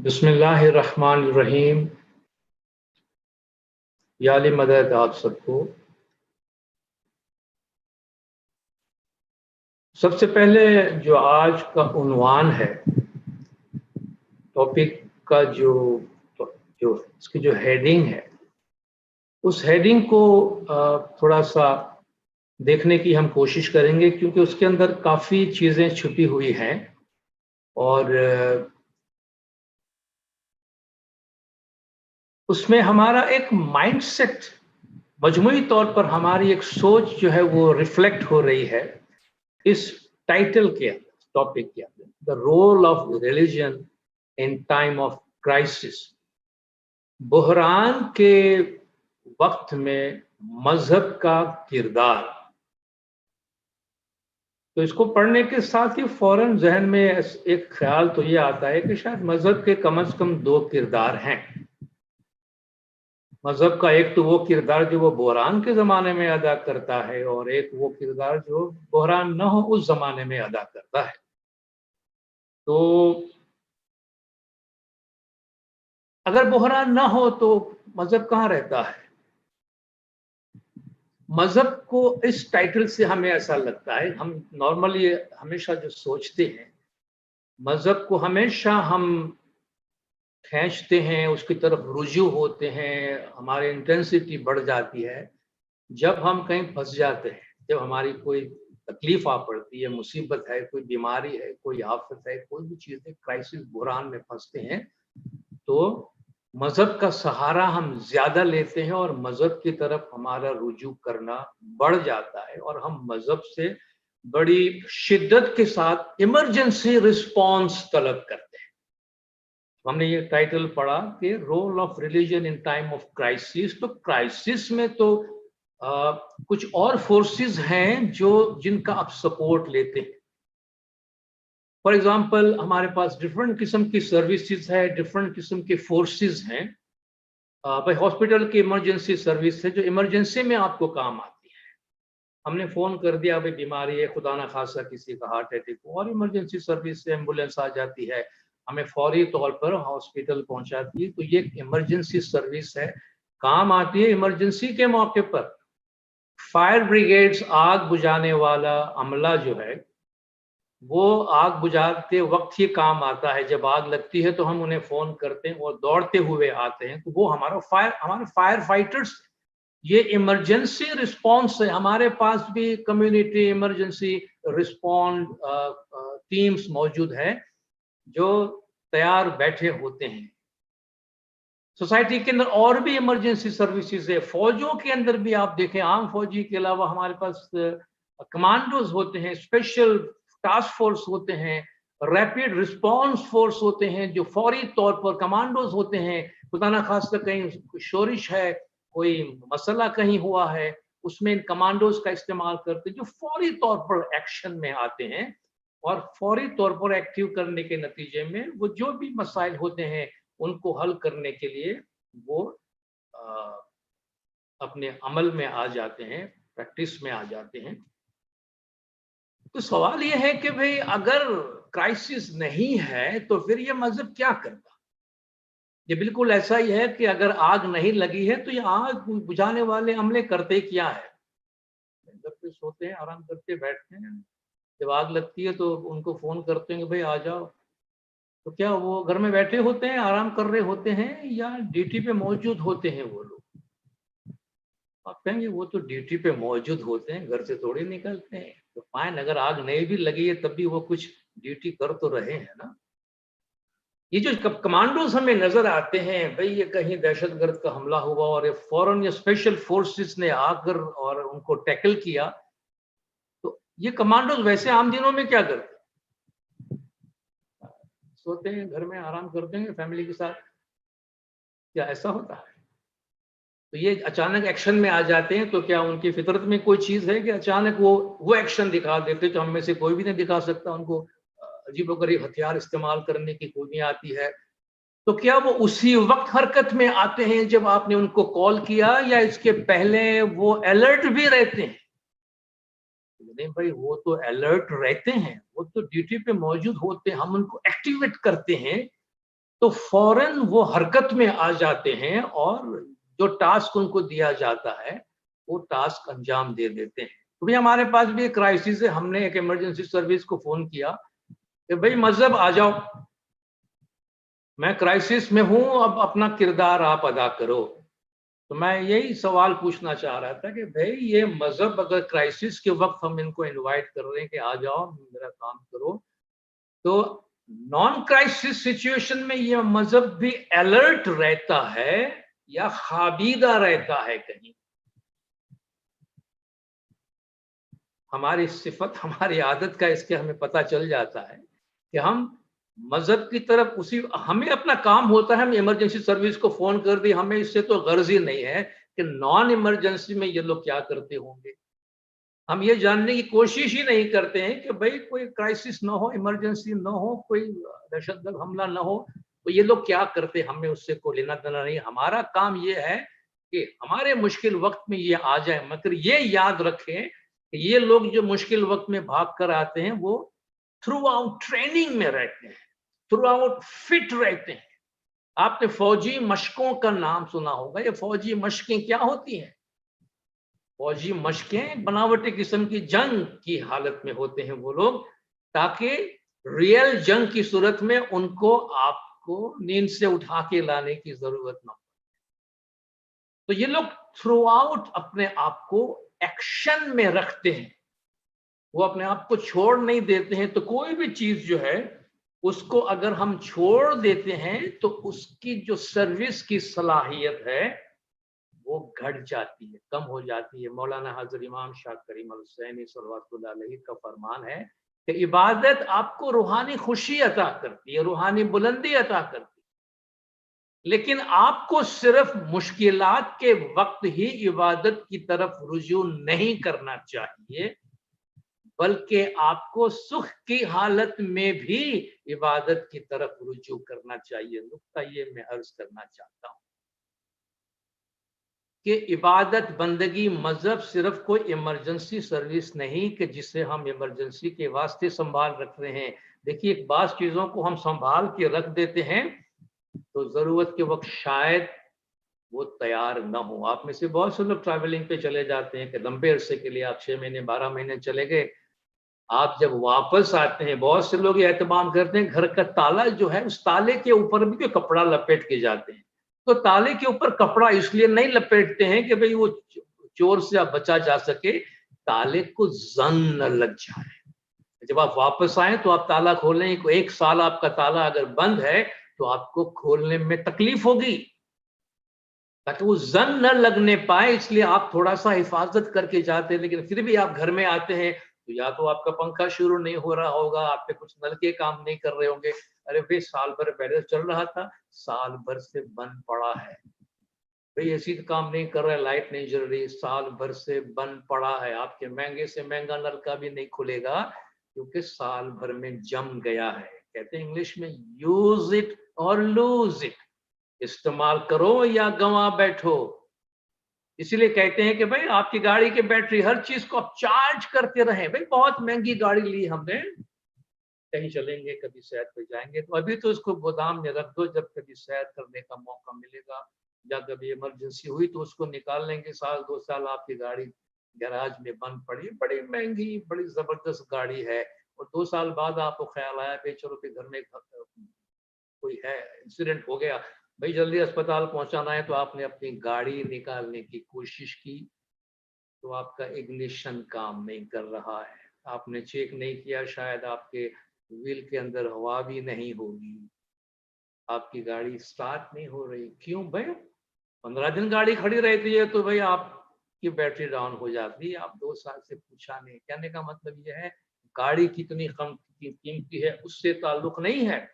बिस्मिल्लाहिर्रहमानिर्रहीम। या अली मदद आप सबको। सबसे पहले जो आज का उन्वान है, टॉपिक का जो इसकी जो हेडिंग है, उस हेडिंग को थोड़ा सा देखने की हम कोशिश करेंगे, क्योंकि उसके अंदर काफ़ी चीज़ें छुपी हुई हैं और उसमें हमारा एक माइंडसेट, मजमूई तौर पर हमारी एक सोच जो है वो रिफ्लेक्ट हो रही है इस टाइटल के अंदर, टॉपिक के अंदर, the role of religion in time of crisis. बुहरान के वक्त में मजहब का किरदार। तो इसको पढ़ने के साथ ही फौरन जहन में एक ख्याल तो ये आता है कि शायद मजहब के कम से कम दो किरदार हैं। मजहब का एक तो वो किरदार जो वो बहरान के ज़माने में अदा करता है, और एक वो किरदार जो बहरान न हो उस ज़माने में अदा करता है। तो अगर बहरान ना हो तो मजहब कहाँ रहता है? मजहब को इस टाइटल से हमें ऐसा लगता है, हम नॉर्मली हमेशा जो सोचते हैं, मजहब को हमेशा हम खींचते हैं, उसकी तरफ रुजू होते हैं, हमारी इंटेंसिटी बढ़ जाती है जब हम कहीं फंस जाते हैं, जब हमारी कोई तकलीफ आ पड़ती है, मुसीबत है, कोई बीमारी है, कोई आफत है, कोई भी चीज़ है, क्राइसिस बुहरान में फंसते हैं, तो मजहब का सहारा हम ज्यादा लेते हैं और मजहब की तरफ हमारा रुजू करना बढ़ जाता है और हम मजहब से बड़ी शिद्दत के साथ इमरजेंसी रिस्पॉन्स तलब करते हैं। हमने ये टाइटल पढ़ा कि role of religion in time of crisis. तो क्राइसिस में तो कुछ और फोर्सेस हैं जो जिनका आप सपोर्ट लेते हैं। फॉर एग्जाम्पल, हमारे पास डिफरेंट किस्म की सर्विसेज है, डिफरेंट किस्म के फोर्सेस हैं। भाई हॉस्पिटल की इमरजेंसी सर्विस है जो इमरजेंसी में आपको काम आती है। हमने फोन कर दिया, भाई बीमारी है, खुदा ना खासा किसी का हार्ट अटैक हो, और इमरजेंसी सर्विस से एम्बुलेंस आ जाती है, हमें फौरी तौर पर हॉस्पिटल पहुंचाती है। तो ये इमरजेंसी सर्विस है, काम आती है इमरजेंसी के मौके पर। फायर ब्रिगेड्स, आग बुझाने वाला अमला जो है वो आग बुझाते वक्त ही काम आता है। जब आग लगती है तो हम उन्हें फोन करते हैं, वो दौड़ते हुए आते हैं, तो वो हमारे फायर फाइटर्स। ये इमरजेंसी रिस्पॉन्स है। हमारे पास भी कम्युनिटी इमरजेंसी रिस्पॉन्ड टीम्स मौजूद है जो तैयार बैठे होते हैं। सोसाइटी के अंदर और भी इमरजेंसी सर्विसेज है। फौजों के अंदर भी आप देखें, आम फौजी के अलावा हमारे पास कमांडोज होते हैं, स्पेशल टास्क फोर्स होते हैं, रैपिड रिस्पॉन्स फोर्स होते हैं जो फौरी तौर पर, कमांडोज होते हैं, खुदा ना खास्ता कहीं शोरिश है, कोई मसला कहीं हुआ है, उसमें इन कमांडोज का इस्तेमाल करते हैं जो फौरी तौर पर एक्शन में आते हैं और फौरी तौर पर एक्टिव करने के नतीजे में वो जो भी मसाइल होते हैं उनको हल करने के लिए वो अपने अमल में आ जाते हैं, प्रैक्टिस में आ जाते हैं। तो सवाल ये है कि भाई अगर क्राइसिस नहीं है तो फिर ये मजहब क्या करता? ये बिल्कुल ऐसा ही है कि अगर आग नहीं लगी है तो ये आग बुझाने वाले अमले करते क्या है? घर पे सोते हैं, आराम करते बैठते हैं, जब आग लगती है तो उनको फोन करते हैं कि भाई आ जाओ। तो क्या वो घर में बैठे होते हैं, आराम कर रहे होते हैं, या ड्यूटी पे मौजूद होते हैं वो लोग? आप कहेंगे वो तो ड्यूटी पे मौजूद होते हैं, घर से थोड़ी निकलते हैं। तो फाइन, अगर आग नहीं भी लगी है तब भी वो कुछ ड्यूटी कर तो रहे हैं ना। ये जो कमांडोज हमें नजर आते हैं, भाई ये कहीं दहशतगर्द का हमला हुआ और फौरन ये स्पेशल फोर्सेस ने आकर और उनको टैकल किया, तो ये कमांडोज वैसे आम दिनों में क्या करते? सोते हैं, घर में आराम करते हैं फैमिली के साथ। क्या ऐसा होता है? तो ये अचानक एक्शन में आ जाते हैं, तो क्या उनकी फितरत में कोई चीज है कि अचानक वो एक्शन दिखा देते? तो हम में से कोई भी नहीं दिखा सकता। उनको अजीबोगरीब हथियार इस्तेमाल करने की खूबियां आती है। तो क्या वो उसी वक्त हरकत में आते हैं जब आपने उनको कॉल किया, या इसके पहले वो अलर्ट भी रहते हैं? नहीं भाई, वो तो अलर्ट रहते हैं, वो तो ड्यूटी पे मौजूद होते हैं, हम उनको एक्टिवेट करते हैं تو فوراً وہ حرکت میں آ جاتے ہیں اور جو ٹاسک ان کو دیا جاتا ہے وہ ٹاسک انجام دے دیتے ہیں. تو بھی ہمارے پاس بھی ایک کرائسس ہے، ہم نے ایک ایمرجنسی سروس کو فون کیا کہ بھائی مذہب آ جاؤ، میں کرائسس میں ہوں، اب اپنا کردار آپ ادا کرو. تو میں یہی سوال پوچھنا چاہ رہا تھا کہ بھائی یہ مذہب اگر کرائسس کے وقت ہم ان کو انوائٹ کر رہے ہیں کہ آ جاؤ میرا کام کرو، تو نان کرائسس سچویشن میں یہ مذہب بھی الرٹ رہتا ہے یا خوابیدہ رہتا ہے؟ کہیں ہماری صفت ہماری عادت کا اس کے ہمیں پتہ چل جاتا ہے کہ ہم مذہب کی طرف اسی، ہمیں اپنا کام ہوتا ہے، ہم ایمرجنسی سروس کو فون کر دی، ہمیں اس سے تو غرض ہی نہیں ہے کہ نان ایمرجنسی میں یہ لوگ کیا کرتے ہوں گے. ہم یہ جاننے کی کوشش ہی نہیں کرتے ہیں کہ بھائی کوئی کرائسس نہ ہو، ایمرجنسی نہ ہو، کوئی دہشت گرد حملہ نہ ہو تو یہ لوگ کیا کرتے، ہمیں اس سے کوئی لینا دینا نہیں. ہمارا کام یہ ہے کہ ہمارے مشکل وقت میں یہ آ جائیں، مگر یہ یاد رکھیں کہ یہ لوگ جو مشکل وقت میں بھاگ کر آتے ہیں وہ تھرو آؤٹ ٹریننگ میں رہتے ہیں، تھرو آؤٹ فٹ رہتے ہیں. آپ نے فوجی مشقوں کا نام سنا ہوگا. یہ فوجی مشقیں کیا ہوتی ہیں؟ فوجی مشقیں بناوٹی قسم کی جنگ کی حالت میں ہوتے ہیں وہ لوگ، تاکہ ریئل جنگ کی صورت میں ان کو آپ کو نیند سے اٹھا کے لانے کی ضرورت نہ ہو. تو یہ لوگ تھرو آؤٹ اپنے آپ کو ایکشن میں رکھتے ہیں، وہ اپنے آپ کو چھوڑ نہیں دیتے ہیں. تو کوئی بھی چیز جو ہے اس کو اگر ہم چھوڑ دیتے ہیں تو اس کی جو سروس کی صلاحیت ہے وہ گھٹ جاتی ہے، کم ہو جاتی ہے. مولانا حضرت امام شاہ کریم الحسینی صلوات اللہ علیہ کا فرمان ہے کہ عبادت آپ کو روحانی خوشی عطا کرتی ہے، روحانی بلندی عطا کرتی ہے، لیکن آپ کو صرف مشکلات کے وقت ہی عبادت کی طرف رجوع نہیں کرنا چاہیے، بلکہ آپ کو سکھ کی حالت میں بھی عبادت کی طرف رجوع کرنا چاہیے. نقطہ یہ میں عرض کرنا چاہتا ہوں کہ عبادت بندگی مذہب صرف کوئی ایمرجنسی سروس نہیں کہ جسے ہم ایمرجنسی کے واسطے سنبھال رکھ رہے ہیں. دیکھیے بعض چیزوں کو ہم سنبھال کے رکھ دیتے ہیں تو ضرورت کے وقت شاید وہ تیار نہ ہو. آپ میں سے بہت سے لوگ ٹریولنگ پہ چلے جاتے ہیں کہ لمبے عرصے کے لیے آپ 6 مہینے 12 مہینے چلے گئے، آپ جب واپس آتے ہیں بہت سے لوگ یہ اہتمام کرتے ہیں گھر کا تالا جو ہے اس تالے کے اوپر بھی کوئی کپڑا لپیٹ کے جاتے ہیں. تو تالے کے اوپر کپڑا اس لیے نہیں لپیٹتے ہیں کہ بھئی وہ چور سے بچا جا سکے، تالے کو زنگ نہ لگ جائے. جب آپ واپس آئیں تو آپ تالا کھولیں، 1 سال آپ کا تالا اگر بند ہے تو آپ کو کھولنے میں تکلیف ہوگی، تاکہ وہ زنگ نہ لگنے پائے. اس لیے آپ تھوڑا سا حفاظت کر کے جاتے ہیں. لیکن پھر بھی آپ گھر میں آتے ہیں تو یا تو آپ کا پنکھا شروع نہیں ہو رہا ہوگا، آپ پہ کچھ نل کے کام نہیں کر رہے ہوں گے. ارے بھائی سال بھر پہلے چل رہا تھا، سال بھر سے بند پڑا ہے. بھائی اسی کام نہیں کر رہے، لائٹ نہیں جل رہی، سال بھر سے بند پڑا ہے. آپ کے مہنگے سے مہنگا نل کا بھی نہیں کھلے گا کیونکہ سال بھر میں جم گیا ہے. کہتے ہیں انگلش میں یوز اٹ اور لوز اٹ، استعمال کرو یا گنوا بیٹھو. اسی لیے کہتے ہیں کہ بھائی آپ کی گاڑی کی بیٹری ہر چیز کو آپ چارج کرتے رہیں. بھائی بہت مہنگی گاڑی لی ہم نے، کہیں چلیں گے کبھی سیر پہ جائیں گے تو ابھی تو اس کو گودام میں رکھ دو، جب کبھی سیر کرنے کا موقع ملے گا یا کبھی ایمرجنسی ہوئی تو اس کو نکال لیں گے. 1-2 سال آپ کی گاڑی گیراج میں بند پڑی، بڑی مہنگی بڑی زبردست گاڑی ہے، اور 2 سال بعد آپ کو خیال آیا کہ چلو کہ گھر میں کوئی ہے انسیڈنٹ ہو گیا، بھائی جلدی اسپتال پہنچانا ہے، تو آپ نے اپنی گاڑی نکالنے کی کوشش کی تو آپ کا اگنیشن کام نہیں کر رہا ہے. آپ نے چیک نہیں کیا، شاید آپ کے ویل کے اندر ہوا بھی نہیں ہوگی، آپ کی گاڑی سٹارٹ نہیں ہو رہی. کیوں بھائی؟ 15 دن گاڑی کھڑی رہتی ہے تو بھائی آپ کی بیٹری ڈاؤن ہو جاتی ہے. آپ 2 سال سے پوچھا نہیں. کہنے کا مطلب یہ ہے گاڑی کتنی قیمتی ہے اس سے تعلق نہیں ہے،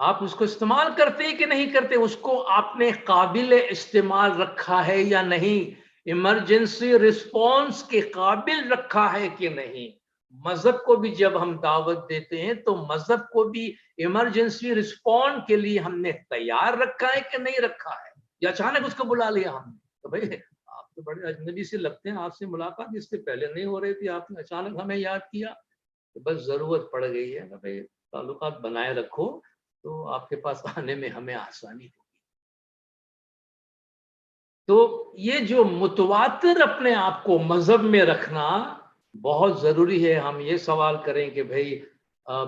آپ اس کو استعمال کرتے کہ نہیں کرتے، اس کو آپ نے قابل استعمال رکھا ہے یا نہیں، ایمرجنسی رسپانس کے قابل رکھا ہے کہ نہیں. مذہب کو بھی جب ہم دعوت دیتے ہیں تو مذہب کو بھی ایمرجنسی رسپونس کے لیے ہم نے تیار رکھا ہے کہ نہیں رکھا ہے، یا اچانک اس کو بلا لیا ہم نے. تو بھائی آپ تو بڑے اجنبی سے لگتے ہیں، آپ سے ملاقات اس سے پہلے نہیں ہو رہی تھی، آپ نے اچانک ہمیں یاد کیا کہ بس ضرورت پڑ گئی ہے. بھائی تعلقات بنائے رکھو، تو آپ کے پاس آنے میں ہمیں آسانی ہوگی۔ تو یہ جو متواتر اپنے آپ کو مذہب میں رکھنا بہت ضروری ہے۔ ہم یہ سوال کریں کہ بھائی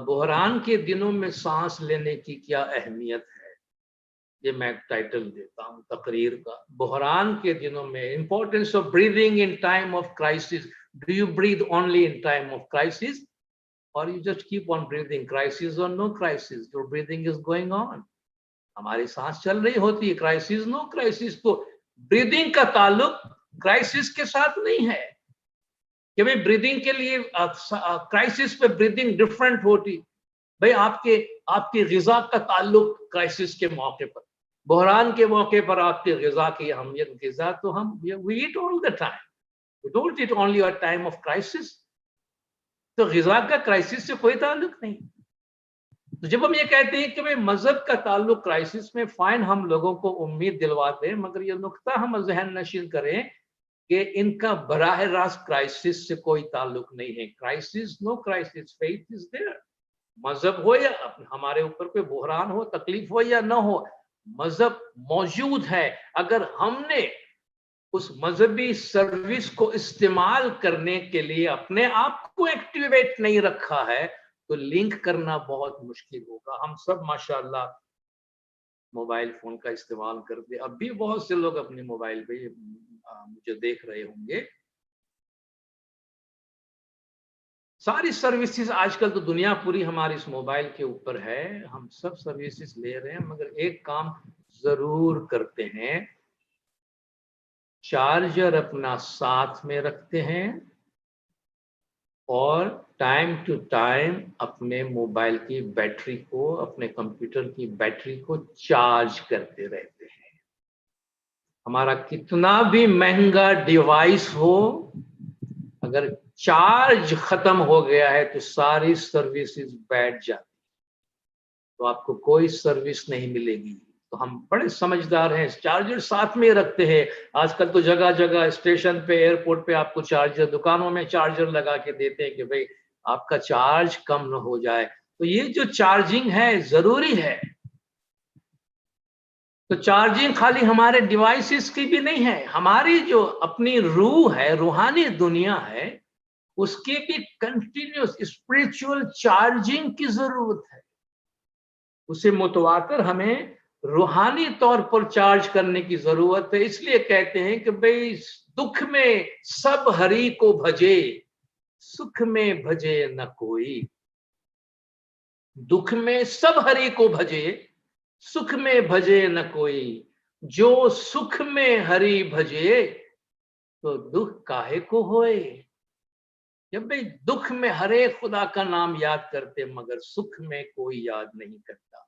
بحران کے دنوں میں سانس لینے کی کیا اہمیت ہے؟ یہ میں ٹائٹل دیتا ہوں تقریر کا، بحران کے دنوں میں importance of breathing in time of crisis. Do you breathe only in time of crisis اور you just keep on breathing crisis اور no crisis? Your breathing is going on, ہماری سانس چل رہی ہوتی ہے، کرائسس نو کرائسس۔ تو breathing کا تعلق کرائسس کے ساتھ نہیں ہے کہ بھائی بریدنگ کے لیے کرائسس پہ بریدنگ ڈفرنٹ ہوتی۔ بھائی آپ کی غذا کا تعلق کرائسس کے موقع پر، بحران کے موقع پر آپ کی غذا کی اہمیت، غذا تو ہم we eat all the time, we don't eat only at time of crisis۔ تو غذا کا کرائسس سے کوئی تعلق نہیں۔ تو جب ہم یہ کہتے ہیں کہ مذہب کا تعلق کرائسس میں، فائن، ہم لوگوں کو امید دلواتے ہیں، مگر یہ نقطہ ہم ذہن نشین کریں کہ ان کا براہ راست کرائسس سے کوئی تعلق نہیں ہے۔ Crisis no crisis, faith is there. مذہب ہو یا ہمارے اوپر کوئی بحران ہو، تکلیف ہو یا نہ ہو، مذہب موجود ہے۔ اگر ہم نے اس مذہبی سروس کو استعمال کرنے کے لیے اپنے آپ کو ایکٹیویٹ نہیں رکھا ہے تو لنک کرنا بہت مشکل ہوگا۔ ہم سب ماشاءاللہ موبائل فون کا استعمال کرتے، اب بھی بہت سے لوگ اپنے موبائل پہ مجھے دیکھ رہے ہوں گے۔ ساری سروسز آج کل تو دنیا پوری ہماری اس موبائل کے اوپر ہے، ہم سب سروسز لے رہے ہیں، مگر ایک کام ضرور کرتے ہیں، چارجر اپنا ساتھ میں رکھتے ہیں اور ٹائم ٹو ٹائم اپنے موبائل کی بیٹری کو، اپنے کمپیوٹر کی بیٹری کو چارج کرتے رہتے ہیں۔ ہمارا کتنا بھی مہنگا ڈیوائس ہو، اگر چارج ختم ہو گیا ہے تو ساری سروسز بیٹھ جاتی، تو آپ کو کوئی سروس نہیں ملے گی۔ تو ہم بڑے سمجھدار ہیں، چارجر ساتھ میں رکھتے ہیں۔ آج کل تو جگہ جگہ اسٹیشن پہ، ایئرپورٹ پہ آپ کو چارجر، دکانوں میں چارجر لگا کے دیتے ہیں کہ بھئی آپ کا چارج کم نہ ہو جائے۔ تو یہ جو چارجنگ ہے ضروری ہے۔ تو چارجنگ خالی ہمارے ڈیوائسز کی بھی نہیں ہے، ہماری جو اپنی روح ہے، روحانی دنیا ہے، اس کی بھی کنٹینیوس اسپریچول چارجنگ کی ضرورت ہے۔ اسے متواتر ہمیں روحانی طور پر چارج کرنے کی ضرورت ہے۔ اس لیے کہتے ہیں کہ بھئی دکھ میں سب ہری کو بھجے، سکھ میں بھجے نہ کوئی۔ دکھ میں سب ہری کو بھجے، سکھ میں بھجے نہ کوئی۔ جو سکھ میں ہری بھجے تو دکھ کاہے کو ہوئے۔ جب بھئی دکھ میں ہر ایک خدا کا نام یاد کرتے، مگر سکھ میں کوئی یاد نہیں کرتا۔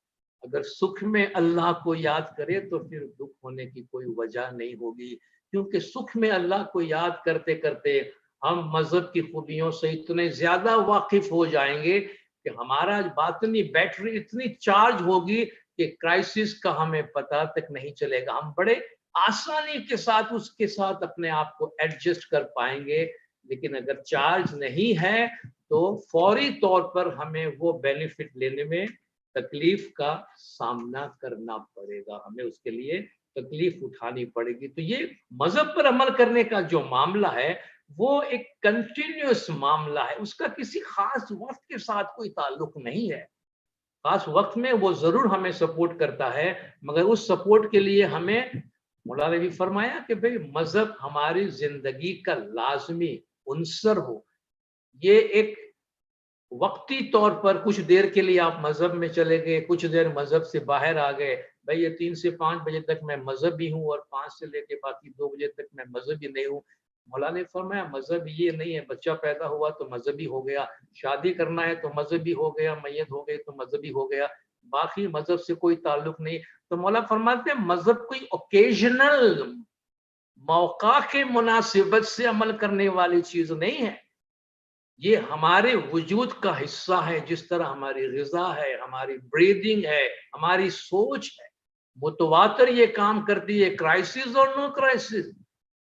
اگر سکھ میں اللہ کو یاد کرے تو پھر دکھ ہونے کی کوئی وجہ نہیں ہوگی، کیونکہ سکھ میں اللہ کو یاد کرتے کرتے ہم مذہب کی خوبیوں سے اتنے زیادہ واقف ہو جائیں گے کہ ہمارا باطنی بیٹری اتنی چارج ہوگی کہ کرائسس کا ہمیں پتہ تک نہیں چلے گا۔ ہم بڑے آسانی کے ساتھ اس کے ساتھ اپنے آپ کو ایڈجسٹ کر پائیں گے، لیکن اگر چارج نہیں ہے تو فوری طور پر ہمیں وہ بینیفٹ لینے میں تکلیف کا سامنا کرنا پڑے گا، ہمیں اس کے لیے تکلیف اٹھانی پڑے گی۔ تو یہ مذہب پر عمل کرنے کا جو معاملہ ہے وہ ایک کنٹینیوس معاملہ ہے، اس کا کسی خاص وقت کے ساتھ کوئی تعلق نہیں ہے۔ خاص وقت میں وہ ضرور ہمیں سپورٹ کرتا ہے، مگر اس سپورٹ کے لیے ہمیں، مولا نے بھی فرمایا کہ بھئی مذہب ہماری زندگی کا لازمی عنصر ہو۔ یہ ایک وقتی طور پر کچھ دیر کے لیے آپ مذہب میں چلے گئے، کچھ دیر مذہب سے باہر آ گئے، بھئی یہ 3 سے 5 بجے تک میں مذہبی ہوں اور 5 سے لے کے باقی 2 بجے تک میں مذہبی نہیں ہوں۔ مولا نے فرمایا مذہب یہ نہیں ہے، بچہ پیدا ہوا تو مذہبی ہو گیا، شادی کرنا ہے تو مذہبی ہو گیا، میت ہو گئی تو مذہبی ہو گیا، باقی مذہب سے کوئی تعلق نہیں۔ تو مولا فرماتے ہیں مذہب کوئی اوکیجنل موقع کے مناسبت سے عمل کرنے والی چیز نہیں ہے، یہ ہمارے وجود کا حصہ ہے، جس طرح ہماری غذا ہے، ہماری بریدنگ ہے، ہماری سوچ ہے۔ متواتر یہ کام کرتی ہے، کرائسس اور نو کرائسس۔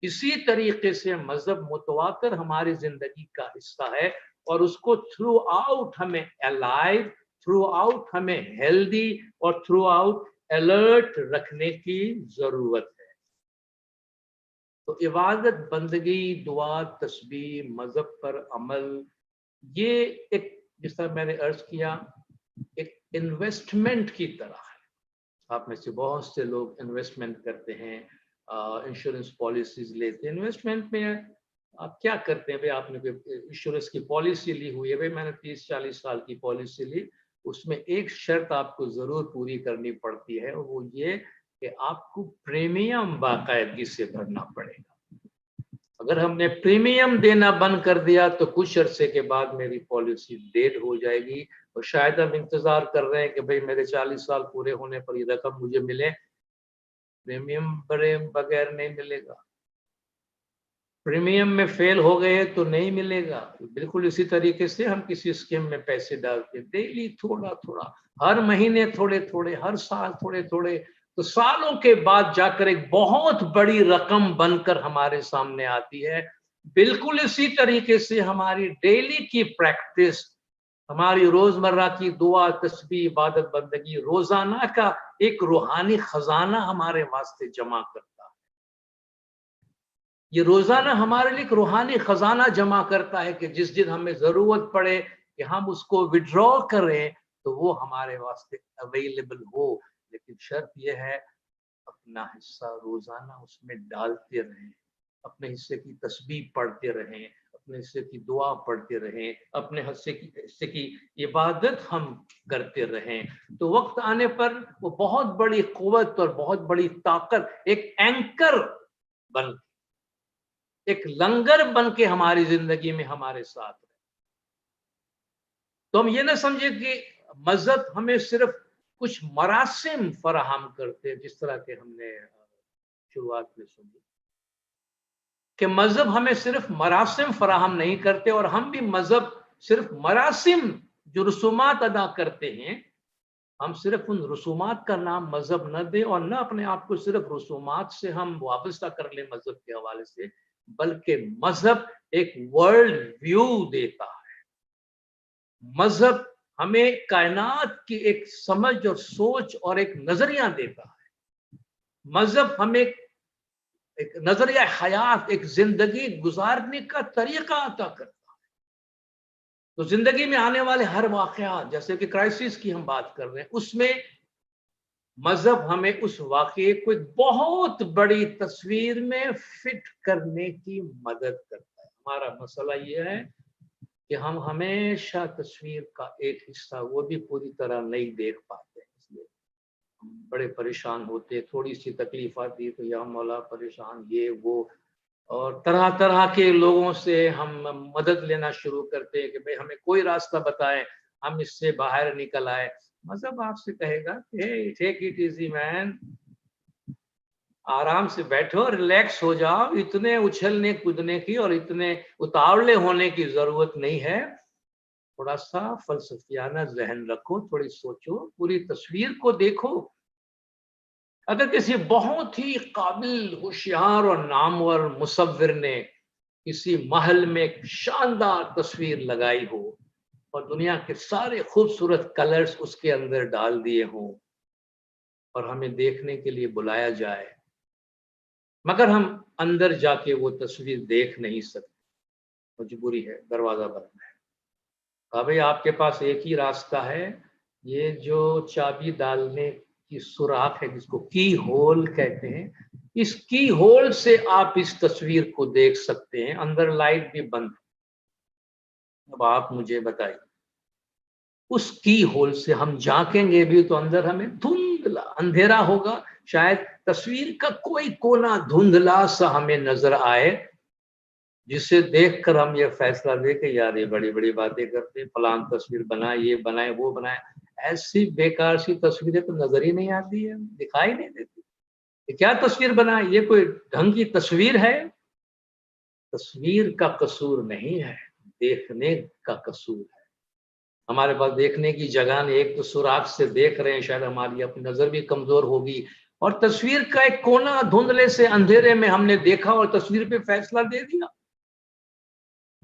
اسی طریقے سے مذہب متواتر ہماری زندگی کا حصہ ہے اور اس کو تھرو آؤٹ ہمیں الائیو، थ्रू आउट हमें हेल्दी और थ्रू आउट अलर्ट रखने की जरूरत है। तो इबादत, बंदगी, दुआ, तस्बीह, मजहब पर अमल, ये एक, जिस तरह मैंने अर्ज किया, एक इन्वेस्टमेंट की तरह है। आप में से बहुत से लोग इन्वेस्टमेंट करते हैं, इंश्योरेंस पॉलिसीज लेते हैं। इन्वेस्टमेंट में आप क्या करते हैं भाई? आपने कोई इंश्योरेंस की पॉलिसी ली हुई है, भाई मैंने 30-40 साल की पॉलिसी ली, उसमें एक शर्त आपको जरूर पूरी करनी पड़ती है, और वो ये कि आपको प्रीमियम बाकायदगी से भरना पड़ेगा। अगर हमने प्रीमियम देना बंद कर दिया तो कुछ अरसे के बाद मेरी पॉलिसी डेड हो जाएगी, और शायद हम इंतजार कर रहे हैं कि भाई मेरे 40 साल पूरे होने पर ये रकम मुझे मिले। प्रीमियम भरे बगैर नहीं मिलेगा, प्रीमियम में फेल हो गए तो नहीं मिलेगा। बिल्कुल इसी तरीके से हम किसी स्कीम में पैसे डालते हैं, डेली थोड़ा थोड़ा, हर महीने थोड़े थोड़े, हर साल थोड़े थोड़े, तो सालों के बाद जाकर एक बहुत बड़ी रकम बनकर हमारे सामने आती है। बिल्कुल इसी तरीके से हमारी डेली की प्रैक्टिस, हमारी रोजमर्रा की दुआ, तस्बीह, इबादत, बंदगी, रोजाना का एक रूहानी खजाना हमारे वास्ते जमा करता है। ये रोजाना हमारे लिए एक रूहानी खजाना जमा करता है कि जिस दिन हमें जरूरत पड़े कि हम उसको विड्रॉ करें तो वो हमारे वास्ते अवेलेबल हो। लेकिन शर्त यह है, अपना हिस्सा रोजाना उसमें डालते रहें, अपने हिस्से की तस्बीह पढ़ते रहें, अपने हिस्से की दुआ पढ़ते रहें, अपने हिस्से की इबादत हम करते रहें। तो वक्त आने पर वो बहुत बड़ी कुव्वत और बहुत बड़ी ताकत, एक एंकर बन, एक लंगर बन के हमारी जिंदगी में हमारे साथ है। तो हम ये ना समझे कि मजहब हमें सिर्फ कुछ मरासिम फराहम करते हैं, जिस तरह के हमने शुरुआत में सुनी कि मजहब हमें सिर्फ मरासिम फराहम नहीं करते, और हम भी मजहब सिर्फ मरासिम जो रसूमात अदा करते हैं, हम सिर्फ उन रसूमात का नाम मजहब न दें, और न अपने आप को सिर्फ रसूमात से हम वाबस्ता कर लें मजहब के हवाले से, बल्कि मजहब एक वर्ल्ड व्यू देता है। मजहब हमें कायनात की एक समझ और सोच और एक नजरिया देता है। मजहब हमें एक नजरिया हयात, एक जिंदगी गुजारने का तरीका अता करता है। तो जिंदगी में आने वाले हर वाकया, जैसे कि क्राइसिस की हम बात कर रहे हैं, उसमें मजहब हमें उस वाकये को एक बहुत बड़ी तस्वीर में फिट करने की मदद करता है। हमारा मसला ये है कि हम हमेशा तस्वीर का एक हिस्सा, वो भी पूरी तरह नहीं देख पाते, इसलिए हम बड़े परेशान होते। थोड़ी सी तकलीफ आती तो या मौला परेशान, ये वो, और तरह तरह के लोगों से हम मदद लेना शुरू करते हैं कि भाई हमें कोई रास्ता बताएं, हम इससे बाहर निकल आए। मजहब आपसे कहेगा कि टेक इट इजी मैन, आराम से बैठो, रिलैक्स हो जाओ, इतने उछलने कूदने की और इतने उतावले होने की जरूरत नहीं है। थोड़ा सा फलसफियाना जहन रखो, थोड़ी सोचो, पूरी तस्वीर को देखो। अगर किसी बहुत ही काबिल, होशियार और नामवर मुसव्विर ने किसी महल में एक शानदार तस्वीर लगाई हो और दुनिया के सारे खूबसूरत कलर्स उसके अंदर डाल दिए हों, और हमें देखने के लिए बुलाया जाए, मगर हम अंदर जाके वो तस्वीर देख नहीं सकते, मजबूरी है, दरवाजा बंद है। कहा भाई आपके पास एक ही रास्ता है, ये जो चाबी डालने की सुराख है, जिसको की होल कहते हैं, इस की होल से आप इस तस्वीर को देख सकते हैं। अंदर लाइट भी बंद है। अब आप मुझे बताइए, उस की होल से हम झांकेंगे भी तो अंदर हमें धुंधला अंधेरा होगा, शायद तस्वीर का कोई कोना धुंधला सा हमें नजर आए, जिसे देखकर हम ये फैसला दे कि यार ये बड़ी बड़ी बातें करते, फलान तस्वीर बनाए, ये बनाए, वो बनाए। ऐसी बेकार सी तस्वीरें तो नजर ही नहीं आती है, दिखाई नहीं देती। ये क्या तस्वीर बनाए? ये कोई ढंग की तस्वीर है? तस्वीर का कसूर नहीं है, देखने का कसूर है। हमारे पास देखने की जगह नहीं, एक तो सुराख से देख रहे हैं, शायद हमारी अपनी नजर भी कमजोर होगी, और तस्वीर का एक कोना धुंधले से अंधेरे में हमने देखा और तस्वीर पे फैसला दे दिया।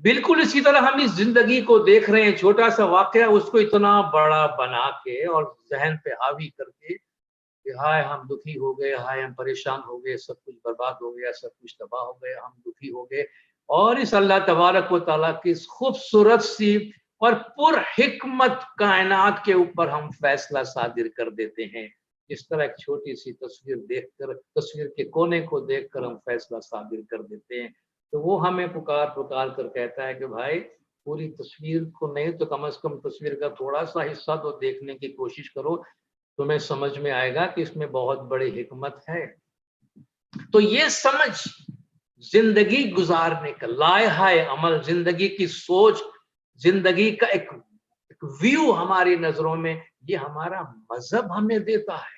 बिल्कुल इसी तरह हम इस जिंदगी को देख रहे हैं, छोटा सा वाकया उसको इतना बड़ा बना के और जहन पे हावी करके कि हाय हम दुखी हो गए, हाय हम परेशान हो गए, सब कुछ बर्बाद हो गया, सब कुछ तबाह हो गया, हम दुखी हो गए। और इस अल्लाह तबारक व तआला की इस खूबसूरत सी और पुर हिकमत कायनात के ऊपर हम फैसला सादिर कर देते हैं। इस तरह एक छोटी सी तस्वीर देखकर, तस्वीर के कोने को देखकर हम फैसला सादिर कर देते हैं। तो वो हमें पुकार पुकार कर कहता है कि भाई पूरी तस्वीर को नहीं तो कम से कम तस्वीर का थोड़ा सा हिस्सा तो देखने की कोशिश करो, तुम्हें समझ में आएगा कि इसमें बहुत बड़ी हिकमत है। तो ये समझ जिंदगी गुजारने का लायहाय अमल, जिंदगी की सोच, जिंदगी का एक व्यू हमारी नजरों में, ये हमारा मजहब हमें देता है।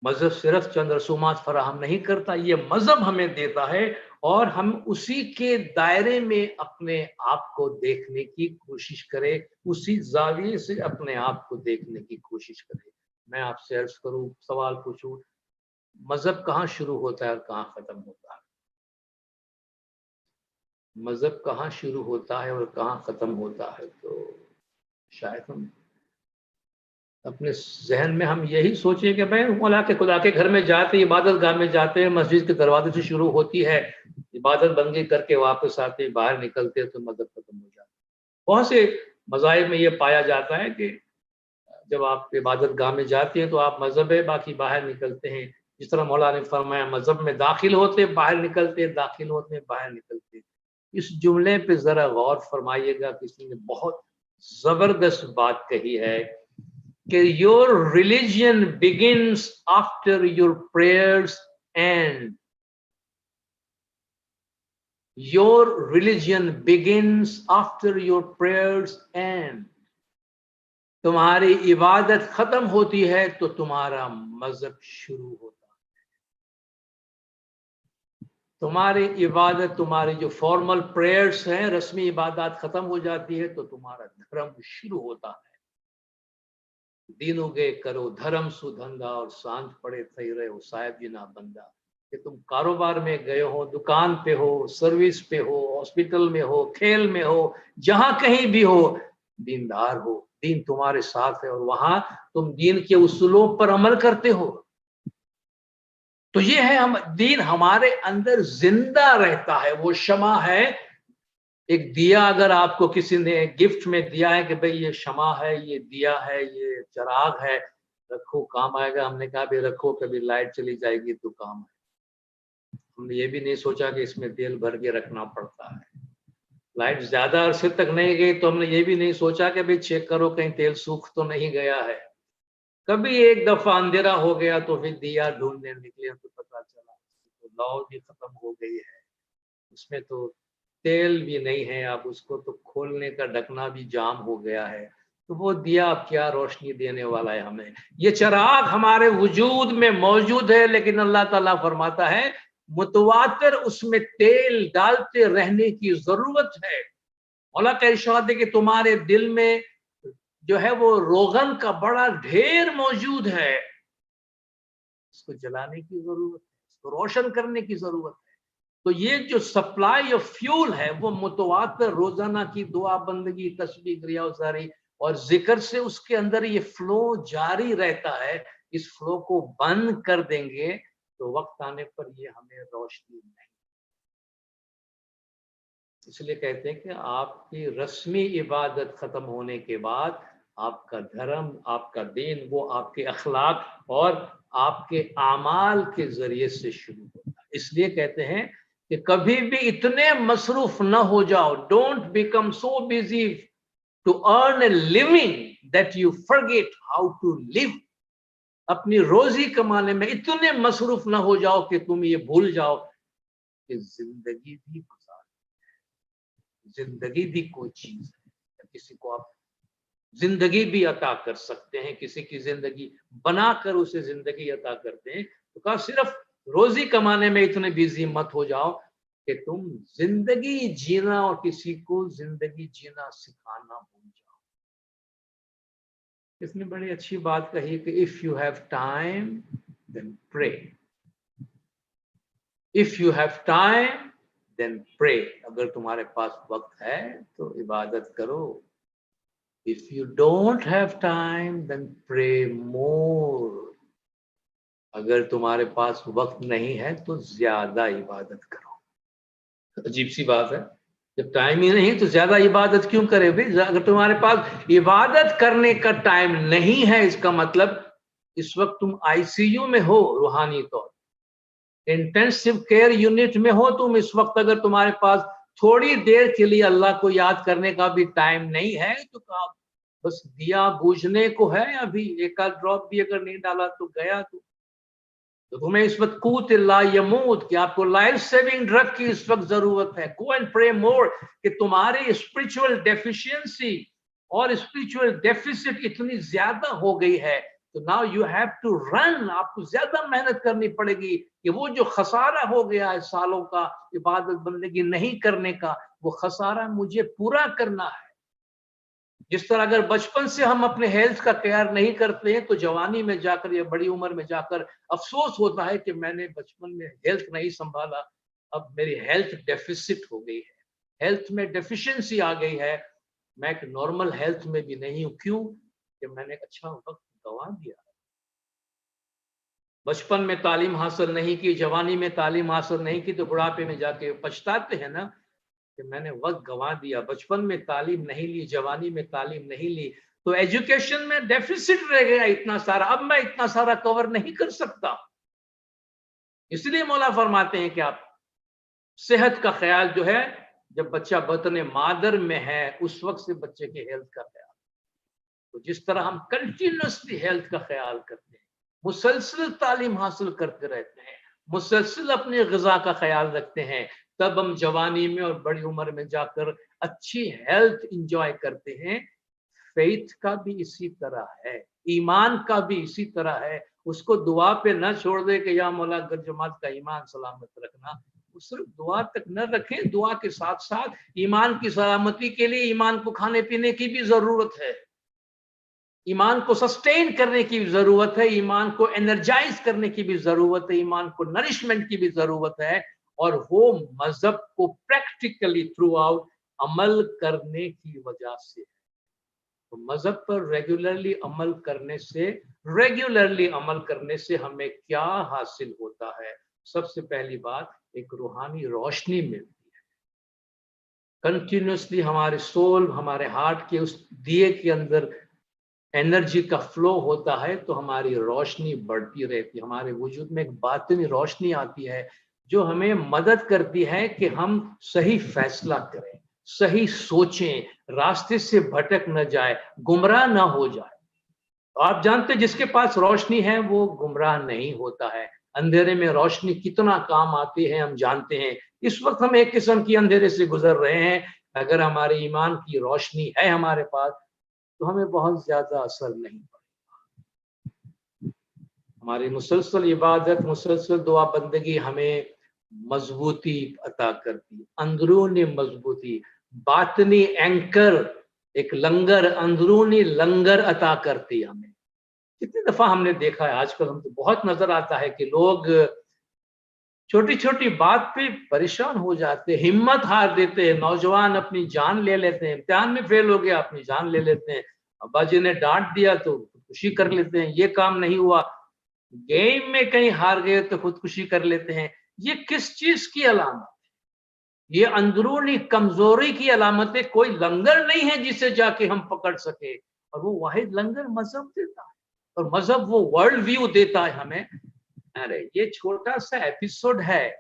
मजहब सिर्फ चंद रसूमात फराहम नहीं करता, ये मजहब हमें देता है और हम उसी के दायरे में अपने आप को देखने की कोशिश करें, उसी जाविये से अपने आप को देखने की कोशिश करें। मैं आपसे अर्ज करूं, सवाल पूछूं, मजहब कहाँ शुरू होता है और कहाँ खत्म होता है? मजहब कहाँ शुरू होता है और कहाँ खत्म होता है? तो शायद हम अपने जहन में हम यही सोचे कि भाई मौला के खुदा के घर में जाते, इबादत गाह में जाते हैं, मस्जिद के दरवाजे से शुरू होती है, इबादत बंदी करके वापस आते, बाहर निकलते तो मजहब खत्म हो जाता है। बहुत से मज़ाहिब में ये पाया जाता है कि जब आप इबादत गाह में जाते हैं तो आप मजहब है, बाकी बाहर निकलते हैं। जिस तरह मौला ने फरमाया मजहब में दाखिल होते बाहर निकलते, दाखिल होते बाहर निकलते। इस जुमले पे जरा गौर फरमाइएगा, किसी ने बहुत जबरदस्त बात कही है कि your religion begins after your prayers end. Your religion begins after your prayers end. तुम्हारी इबादत खत्म होती है तो तुम्हारा मजहब शुरू होता है। तुम्हारी इबादत, तुम्हारी जो फॉर्मल प्रेयर्स हैं, रस्मी इबादत खत्म हो जाती है तो तुम्हारा धर्म शुरू होता है। दीनोगे करो धर्म सुधंधा और सांझ पड़े थई रहे हो साहेब जी ना बंदा। कि तुम कारोबार में गए हो, दुकान पे हो, सर्विस पे हो, हॉस्पिटल में हो, खेल में हो, जहां कहीं भी हो, दीनदार हो, दीन तुम्हारे साथ है और वहां तुम दीन के उसूलों पर अमल करते हो। तो ये है, हम दीन हमारे अंदर जिंदा रहता है, वो शमा है। एक दिया अगर आपको किसी ने गिफ्ट में दिया है कि भाई ये शमा है, ये दिया है, ये चिराग है, रखो काम आएगा, हमने कहा भी रखो, कभी लाइट चली जाएगी तो काम है। हमने ये भी नहीं सोचा कि इसमें तेल भर के रखना पड़ता है। लाइट ज्यादा अरसे तक नहीं गई तो हमने ये भी नहीं सोचा कि भाई चेक करो कहीं तेल सूख तो नहीं गया है। कभी एक दफा अंधेरा हो गया तो फिर दिया ढूंढने निकले तो पता चला तो लौ भी खत्म हो गई है, उसमें तो तेल भी नहीं है, अब उसको तो खोलने का ढकना भी जाम हो गया है। तो वो दिया अब क्या रोशनी देने वाला है हमें? ये चिराग हमारे वजूद में मौजूद है, लेकिन अल्लाह ताला फरमाता है मुतवातिर उसमें तेल डालते रहने की जरूरत है। मौला का इरशाद है कि तुम्हारे दिल में जो है वो रोगन का बड़ा ढेर मौजूद है, इसको जलाने की जरूरत है, इसको रोशन करने की जरूरत है। तो ये जो सप्लाई ऑफ फ्यूल है वो मुतवातर रोजाना की दुआ बंदगी तस्बीह रियाज़ारी और जिक्र से उसके अंदर ये फ्लो जारी रहता है। इस फ्लो को बंद कर देंगे तो वक्त आने पर ये हमें रोशनी नहीं। इसलिए कहते हैं कि आपकी रस्मी इबादत खत्म होने के बाद आपका धर्म, आपका दीन, वो आपके अखलाक और आपके आमाल के जरिए से शुरू होता है। इसलिए कहते हैं कि कभी भी इतने मसरूफ न हो जाओ, don't become so busy to earn a living that you forget how to live. अपनी रोजी कमाने में इतने मसरूफ न हो जाओ कि तुम ये भूल जाओ कि जिंदगी भी गुजार, जिंदगी भी कोई चीज है। किसी को आप जिंदगी भी अता कर सकते हैं, किसी की जिंदगी बनाकर उसे जिंदगी अता करते हैं। तो कहा सिर्फ रोजी कमाने में इतने बिजी मत हो जाओ कि तुम जिंदगी जीना और किसी को जिंदगी जीना सिखाना भूल जाओ। इसने बड़ी अच्छी बात कही कि if you have time then pray, if you have time then pray. अगर तुम्हारे पास वक्त है तो इबादत करो. If you don't have time, then pray more. अगर तुम्हारे पास वक्त नहीं है तो ज्यादा इबादत करो. अजीब सी बात है, जब टाइम ही नहीं तो ज्यादा इबादत क्यों करे भाई? अगर तुम्हारे पास इबादत करने का टाइम नहीं है, इसका मतलब इस वक्त तुम आईसीयू में हो, रूहानी तौर, इंटेंसिव केयर यूनिट में हो तुम इस वक्त. अगर तुम्हारे पास थोड़ी देर के लिए अल्लाह को याद करने का भी टाइम नहीं है तो कहा बस दिया बूझने को है, अभी एक आध ड्रॉप भी अगर नहीं डाला तो गया. तो तुम्हें इस वक्त कूत ला यमूत कि आपको लाइफ सेविंग ड्रग की इस वक्त जरूरत है. गो एंड प्रे मोर कि तुम्हारी स्पिरिचुअल डेफिशिएंसी और स्पिरिचुअल डेफिसिट इतनी ज्यादा हो गई है, तो now you have to run. आपको ज्यादा मेहनत करनी पड़ेगी कि वो जो खसारा हो गया है सालों का इबादत बंदगी नहीं करने का, वो खसारा मुझे पूरा करना है. जिस तरह अगर बचपन से हम अपने हेल्थ का केयर नहीं करते हैं तो जवानी में जाकर या बड़ी उम्र में जाकर अफसोस होता है कि मैंने बचपन में हेल्थ नहीं संभाला, अब मेरी हेल्थ डेफिसिट हो गई है, हेल्थ में डेफिशिएंसी आ गई है, मैं एक नॉर्मल हेल्थ में भी नहीं हूं. क्यों? कि मैंने एक अच्छा वक्त गंवा दिया. बचपन में तालीम हासिल नहीं की, जवानी में तालीम हासिल नहीं की, तो बुढ़ापे में जाके पछताते हैं ना कि मैंने वक्त गंवा दिया. बचपन में तालीम नहीं ली, जवानी में तालीम नहीं ली, तो एजुकेशन में डेफिसिट रह गया इतना सारा, अब मैं इतना सारा कवर नहीं कर सकता. इसलिए मौला फरमाते हैं कि आप सेहत का ख्याल जो है, जब बच्चा बतने मादर में है उस वक्त से बच्चे के हेल्थ का ख्याल. तो जिस तरह हम कंटिन्यूसली हेल्थ का ख्याल करते हैं, मुसलसल तालीम हासिल करते रहते हैं, मुसलसल अपनी ग़िज़ा का ख्याल रखते हैं, तब हम जवानी में और बड़ी उम्र में जाकर अच्छी हेल्थ इंजॉय करते हैं. फेथ का भी इसी तरह है, ईमान का भी इसी तरह है. उसको दुआ पे न छोड़ दे कि या मौला अगर जमात का ईमान सलामत रखना, सिर्फ दुआ तक न रखें, दुआ के साथ साथ ईमान की सलामती के लिए ईमान को खाने पीने की भी जरूरत है, ईमान को सस्टेन करने की भी जरूरत है, ईमान को एनर्जाइज करने की भी जरूरत है, ईमान को नरिशमेंट की भी जरूरत है. और वो मजहब को प्रैक्टिकली थ्रू आउट अमल करने की वजह से. तो मजहब पर रेगुलरली अमल करने से हमें क्या हासिल होता है? सबसे पहली बात, एक रूहानी रोशनी मिलती है. कंटिन्यूसली हमारे सोल, हमारे हार्ट के उस दिए के अंदर एनर्जी का फ्लो होता है तो हमारी रोशनी बढ़ती रहती है. हमारे वजूद में एक बातिनी रोशनी आती है जो हमें मदद करती है कि हम सही फैसला करें, सही सोचें, रास्ते से भटक न जाए, गुमराह ना हो जाए. तो आप जानते हैं जिसके पास रोशनी है वो गुमराह नहीं होता है. अंधेरे में रोशनी कितना काम आती है हम जानते हैं. इस वक्त हम एक किस्म की अंधेरे से गुजर रहे हैं. अगर हमारे ईमान की रोशनी है हमारे पास तो हमें बहुत ज्यादा असर नहीं पड़ेगा. हमारी मुसलसल इबादत, मुसलसल दुआ बंदगी हमें मजबूती अता करती, अंदरूनी मजबूती, बातनी एंकर, एक लंगर, अंदरूनी लंगर अता करती हमें. कितनी दफा हमने देखा है, आजकल हमको बहुत नजर आता है कि लोग छोटी छोटी बात पे परेशान हो जाते, हिम्मत हार देते हैं. नौजवान अपनी जान ले लेते हैं, इम्तिहान में फेल हो गया अपनी जान ले लेते हैं, अब्बा जी ने डांट दिया तो खुदकुशी कर लेते हैं, ये काम नहीं हुआ, गेम में कहीं हार गए तो खुदकुशी कर लेते हैं. ये किस चीज की अलामत? ये अंदरूनी कमजोरी की अलामत है. कोई लंगर नहीं है जिसे जाके हम पकड़ सके, और वो वाहिद लंगर मजहब देता है. और मजहब वो वर्ल्ड व्यू देता है हमें. अरे ये छोटा सा एपिसोड है,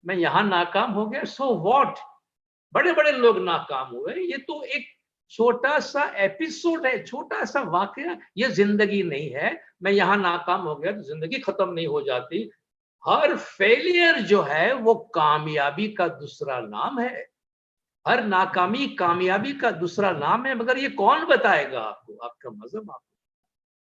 मैं यहाँ नाकाम हो गया, सो व्हाट, बड़े बड़े लोग नाकाम हुए, ये तो एक छोटा सा एपिसोड है, छोटा सा वाकया, ये जिंदगी नहीं है. मैं यहाँ नाकाम हो गया तो जिंदगी खत्म नहीं हो जाती. हर फेलियर जो है वो कामयाबी का दूसरा नाम है, हर नाकामी कामयाबी का दूसरा नाम है. मगर ये कौन बताएगा आपको? आपका मजहब आपको,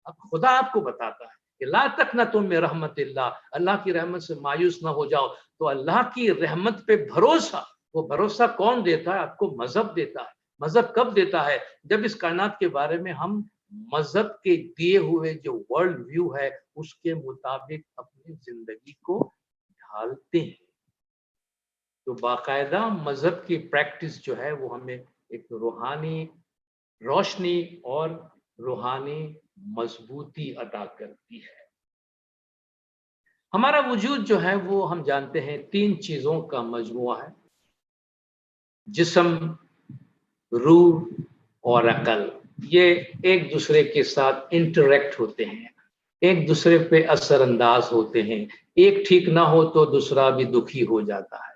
अब खुदा आपको बताता है कि ला तक न तुम में रहमतिल्लाह, अल्लाह की रहमत से मायूस ना हो जाओ. तो अल्लाह की रहमत पे भरोसा, वो भरोसा कौन देता है? आपको मजहब देता है. मजहब कब देता है? जब इस कायनात के बारे में हम मजहब के दिए हुए जो वर्ल्ड व्यू है उसके मुताबिक अपनी जिंदगी को ढालते हैं. تو باقاعدہ مذہب کی پریکٹس جو ہے وہ ہمیں ایک روحانی روشنی اور روحانی مضبوطی عطا کرتی ہے۔ ہمارا وجود جو ہے وہ ہم جانتے ہیں 3 چیزوں کا مجموعہ ہے: جسم، روح اور عقل۔ یہ ایک دوسرے کے ساتھ انٹریکٹ ہوتے ہیں، ایک دوسرے پہ اثر انداز ہوتے ہیں۔ ایک ٹھیک نہ ہو تو دوسرا بھی دکھی ہو جاتا ہے۔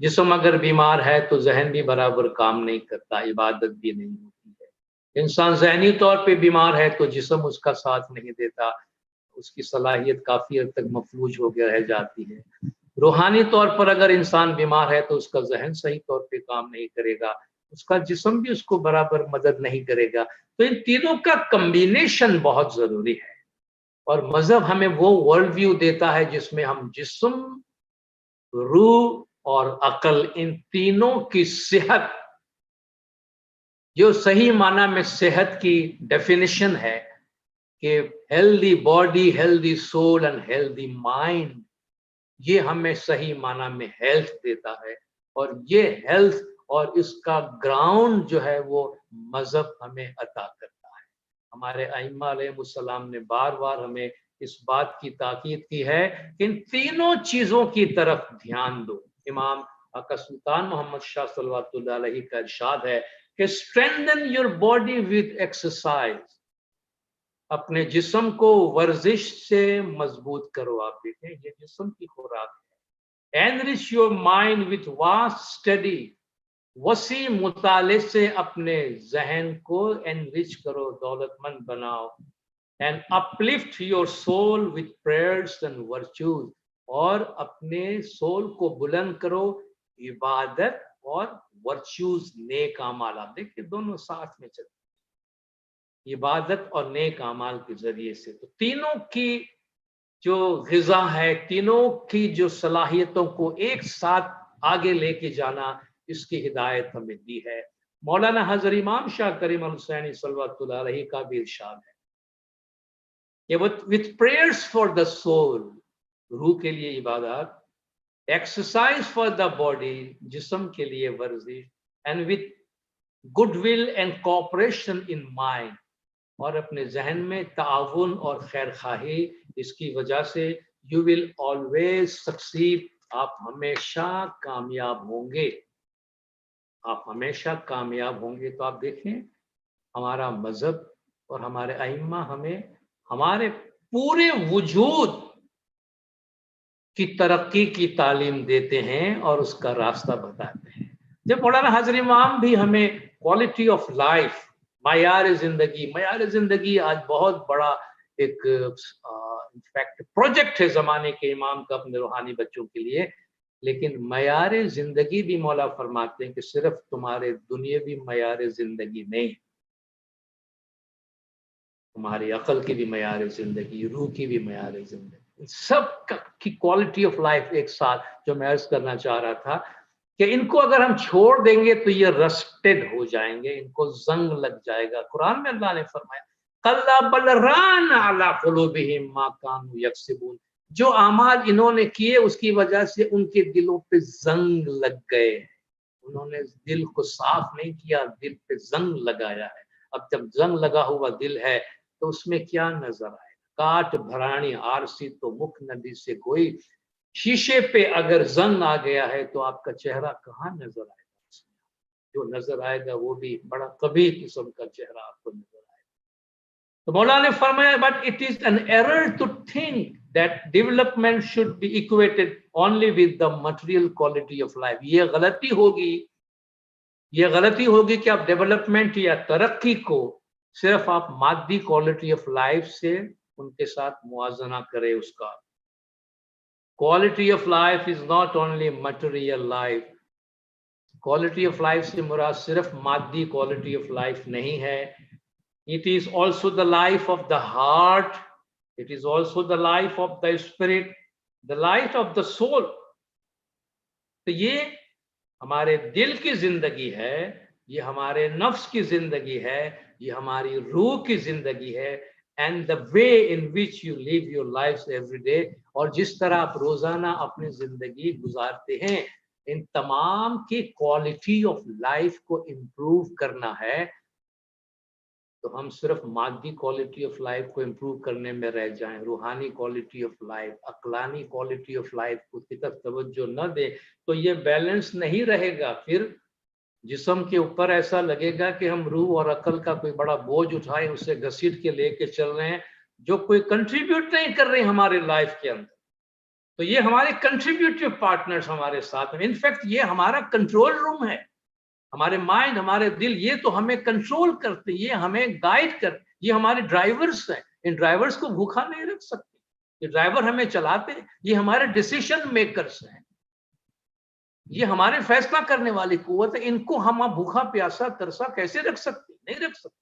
جسم اگر بیمار ہے تو ذہن بھی برابر کام نہیں کرتا، عبادت بھی نہیں ہوتی ہے۔ انسان ذہنی طور پہ بیمار ہے تو جسم اس کا ساتھ نہیں دیتا، اس کی صلاحیت کافی حد تک مفلوج ہو کے رہ جاتی ہے۔ روحانی طور پر اگر انسان بیمار ہے تو اس کا ذہن صحیح طور پہ کام نہیں کرے گا، اس کا جسم بھی اس کو برابر مدد نہیں کرے گا۔ تو ان تینوں کا کمبینیشن بہت ضروری ہے، اور مذہب ہمیں وہ ورلڈ ویو دیتا ہے جس میں ہم جسم، روح اور عقل، ان تینوں کی صحت، جو صحیح معنی میں صحت کی ڈیفینیشن ہے کہ healthy body, healthy civil and healthy mind, یہ ہمیں صحیح معنی میں ہیلتھ دیتا ہے۔ اور یہ ہیلتھ اور اس کا گراؤنڈ جو ہے وہ مذہب ہمیں عطا کرتا ہے۔ ہمارے ائمہ علیہ السلام نے بار بار ہمیں اس بات کی تاکید کی ہے کہ ان تینوں چیزوں کی طرف دھیان دو۔ امام آقا سلطان محمد شاہ صلوات اللہ علیہ کا ارشاد ہے کہ strengthen your body with exercise، اپنے جسم کو ورزش سے مضبوط کرو۔ آپ دیکھیں یہ جسم کی خوراک ہے۔ enrich your mind with vast study، وسیع مطالعے سے اپنے ذہن کو enrich کرو، دولت مند بناؤ۔ and uplift your soul with prayers and virtues، اور اپنے سول کو بلند کرو عبادت اور ورچوز، نیک اعمال۔ آپ دیکھیں دونوں ساتھ میں چلتے ہیں، عبادت اور نیک اعمال کے ذریعے سے۔ تو تینوں کی جو غذا ہے، تینوں کی جو صلاحیتوں کو ایک ساتھ آگے لے کے جانا، اس کی ہدایت ہمیں دی ہے۔ مولانا حضرت امام شاہ کریم الحسینی صلوات اللہ علیہ کا بھی ارشاد ہے کہ with prayers for the soul، روح کے لیے عبادات، ایکسرسائز فار دا باڈی، جسم کے لیے ورزش، and with good will and cooperation in mind، اور اپنے ذہن میں تعاون اور خیر خواہی، اس کی وجہ سے you will always succeed، آپ ہمیشہ کامیاب ہوں گے، آپ ہمیشہ کامیاب ہوں گے۔ تو آپ دیکھیں ہمارا مذہب اور ہمارے ائمہ ہمیں ہمارے پورے وجود کی ترقی کی تعلیم دیتے ہیں اور اس کا راستہ بتاتے ہیں۔ جب مولانا حضرت امام بھی ہمیں کوالٹی آف لائف، معیار زندگی، معیار زندگی آج بہت بڑا ایک انفیکٹ پروجیکٹ ہے زمانے کے امام کا اپنے روحانی بچوں کے لیے، لیکن معیار زندگی بھی مولا فرماتے ہیں کہ صرف تمہارے دنیاوی معیار زندگی نہیں، تمہاری عقل کی بھی معیار زندگی، روح کی بھی معیار زندگی، سب کی کوالٹی آف لائف ایک ساتھ۔ جو میں عرض کرنا چاہ رہا تھا کہ ان کو اگر ہم چھوڑ دیں گے تو یہ رسٹڈ ہو جائیں گے، ان کو زنگ لگ جائے گا۔ قرآن میں اللہ نے فرمایا کَلَّا بَلْ رَانَ عَلَىٰ قُلُوبِهِم مَا كَانُوا يَكْسِبُونَ، جو اعمال انہوں نے کیے اس کی وجہ سے ان کے دلوں پہ زنگ لگ گئے، انہوں نے دل کو صاف نہیں کیا، دل پہ زنگ لگایا ہے۔ اب جب زنگ لگا ہوا دل ہے تو اس میں کیا نظر آئے؟ کاٹ بھرانی آرسی تو مکھ ندی سے کوئی، شیشے پہ اگر زنگ آ گیا ہے تو آپ کا چہرہ کہاں نظر آئے گا؟ جو نظر آئے گا وہ بھی بڑا قبیح قسم کا چہرہ آپ کو نظر آئے گا۔ تو مولانا نے فرمایا but it is an error to think that development should be equated only with the material quality of life۔ یہ غلطی ہوگی کہ آپ ڈیولپمنٹ یا ترقی کو صرف آپ مادی کوالٹی آف لائف سے ان کے ساتھ موازنہ کرے۔ اس کا quality of life is not only material life, quality of life سے مراد صرف مادی کوالٹی آف لائف نہیں ہے، it is also the life of the heart، it is also the life of the spirit، the life of the soul۔ تو یہ ہمارے دل کی زندگی ہے، یہ ہمارے نفس کی زندگی ہے، یہ ہماری روح کی زندگی ہے، and the way in which you live your lives every day، اور جس طرح آپ روزانہ اپنی زندگی گزارتے ہیں، ان تمام کی کوالٹی آف لائف کو امپروو کرنا ہے تو ہم صرف مادی کوالٹی آف لائف کو امپروو کرنے میں رہ جائیں، روحانی کوالٹی آف لائف، عقلانی کوالٹی آف لائف کو کی طرف توجہ نہ دیں تو یہ بیلنس نہیں رہے گا. پھر جسم کے اوپر ایسا لگے گا کہ ہم روح اور عقل کا کوئی بڑا بوجھ اٹھائے، اسے گھسیٹ کے لے کے چل رہے ہیں جو کوئی کنٹریبیوٹ نہیں کر رہے ہمارے لائف کے اندر. تو یہ ہمارے کنٹریبیوٹیو پارٹنرز ہمارے ساتھ ہیں. انفیکٹ یہ ہمارا کنٹرول روم ہے. ہمارے مائنڈ، ہمارے دل، یہ تو ہمیں کنٹرول کرتے، یہ ہمیں گائیڈ کرتے، یہ ہمارے ڈرائیورز ہیں. ان ڈرائیورز کو بھوکا نہیں رکھ سکتے. یہ ڈرائیور ہمیں چلاتے ہیں، یہ ہمارے ڈیسیشن میکرز ہیں، یہ ہمارے فیصلہ کرنے والی قوت ہے. ان کو ہم بھوکا پیاسا ترسا کیسے رکھ سکتے؟ نہیں رکھ سکتے.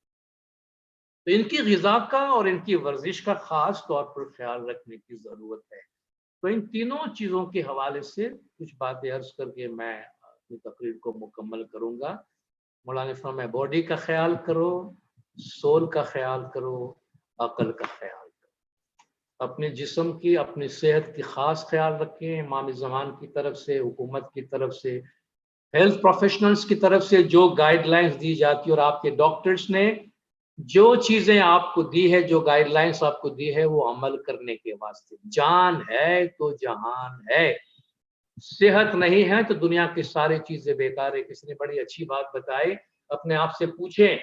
تو ان کی غذا کا اور ان کی ورزش کا خاص طور پر خیال رکھنے کی ضرورت ہے. تو ان تینوں چیزوں کے حوالے سے کچھ باتیں عرض کر کے میں اپنی تقریر کو مکمل کروں گا. مولانا فرمایا باڈی کا خیال کرو، سول کا خیال کرو، عقل کا خیال کرو. اپنے جسم کی، اپنی صحت کی خاص خیال رکھیں. امام زمان کی طرف سے، حکومت کی طرف سے، ہیلتھ پروفیشنلز کی طرف سے جو گائیڈ لائنز دی جاتی اور آپ کے ڈاکٹرز نے جو چیزیں آپ کو دی ہے، جو گائیڈ لائنز آپ کو دی ہے، وہ عمل کرنے کے واسطے. جان ہے تو جہان ہے. صحت نہیں ہے تو دنیا کی ساری چیزیں بیکار ہے. کسی نے بڑی اچھی بات بتائی، اپنے آپ سے پوچھیں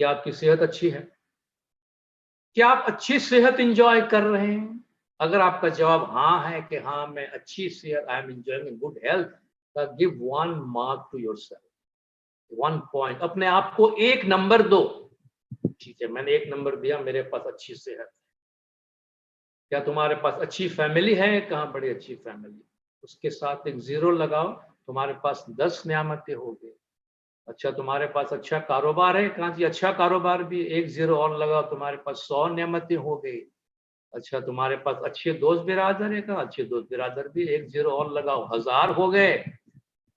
کہ آپ کی صحت اچھی ہے؟ کیا آپ اچھی صحت انجوائے کر رہے ہیں؟ اگر آپ کا جواب ہاں ہے کہ ہاں میں اچھی صحت، I am enjoying good health, give 1 mark to yourself. 1 point, اپنے آپ کو 1 نمبر دو. ٹھیک ہے، میں نے 1 نمبر دیا، میرے پاس اچھی صحت ہے. کیا تمہارے پاس اچھی فیملی ہے؟ کہاں بڑی اچھی فیملی. اس کے ساتھ ایک 0 لگاؤ، تمہارے پاس 10 نعمتیں ہو گئی. اچھا تمہارے پاس اچھا کاروبار ہے؟ کہاں جی اچھا کاروبار بھی، ایک 0 اور لگاؤ، تمہارے پاس 100 نعمتیں ہو گئی. اچھا تمہارے پاس اچھے دوست برادر ہے؟ کہاں اچھے دوست برادر بھی، ایک 0 اور لگاؤ، 1000 ہو گئے.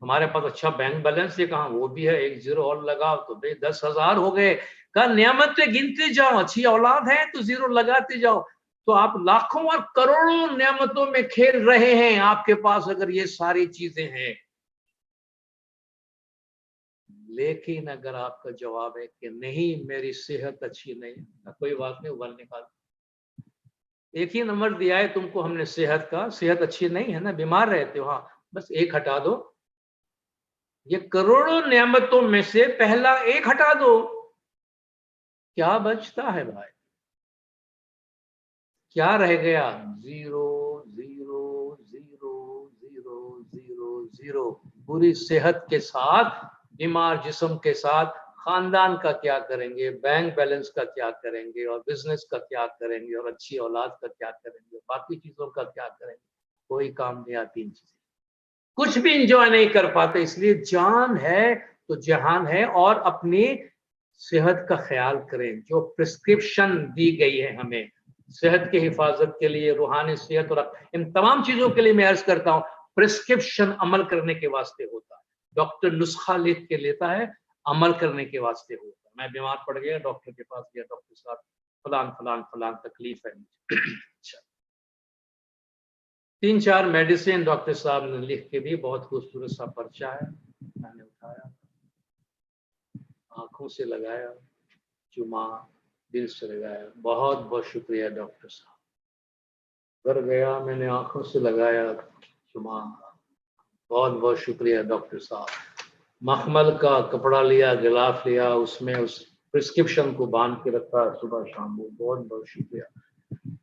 تمہارے پاس اچھا بینک بیلنس ہے؟ کہاں وہ بھی ہے، ایک 0 اور لگاؤ تو 10,000 ہو گئے. کہا نعمتیں گنتے جاؤ، اچھی اولاد ہے تو 0 لگاتے جاؤ. تو آپ لاکھوں اور کروڑوں نعمتوں میں کھیل رہے ہیں آپ کے پاس اگر یہ ساری چیزیں ہیں. لیکن اگر آپ کا جواب ہے کہ نہیں میری صحت اچھی نہیں، کوئی بات نہیں، 1 نکال. ایک ہی نمبر دیا ہے تم کو ہم نے صحت کا، صحت اچھی نہیں ہے نا، بیمار رہتے ہو، ہاں بس 1 ہٹا دو. یہ کروڑوں نعمتوں میں سے پہلا 1 ہٹا دو، کیا بچتا ہے بھائی؟ کیا رہ گیا؟ 0 0 0 0 0 0. پوری صحت کے ساتھ، بیمار جسم کے ساتھ، خاندان کا کیا کریں گے، بینک بیلنس کا کیا کریں گے، اور بزنس کا کیا کریں گے، اور اچھی اولاد کا کیا کریں گے، باقی چیزوں کا کیا کریں گے؟ کوئی کام نہیں آتی ان چیزیں، کچھ بھی انجوائے نہیں کر پاتے. اس لیے جان ہے تو جہان ہے، اور اپنی صحت کا خیال کریں. جو پرسکرپشن دی گئی ہے ہمیں صحت کی حفاظت کے لیے، روحانی صحت اور ان تمام چیزوں کے لیے میں عرض کرتا ہوں پرسکرپشن عمل کرنے کے واسطے ہوتا ہے. ڈاکٹر نسخہ لکھ کے لیتا ہے، عمل کرنے کے واسطے ہوتا ہے. میں بیمار پڑ گیا، ڈاکٹر کے پاس گیا، ڈاکٹر صاحب فلان فلان فلان تکلیف ہے مجھے. اچھا 3-4 میڈیسن ڈاکٹر صاحب نے لکھ کے دی، بہت خوبصورت سا پرچہ ہے. میں نے اٹھایا، آنکھوں سے لگایا، چما، دل سے لگایا، بہت بہت شکریہ ڈاکٹر صاحب. گھر گیا، میں نے آنکھوں سے لگایا، چما، بہت بہت شکریہ ڈاکٹر صاحب. مخمل کا کپڑا لیا، غلاف لیا، اس میں اس پرسکرپشن کو باندھ کے رکھا صبح شام. بہت بہت شکریہ.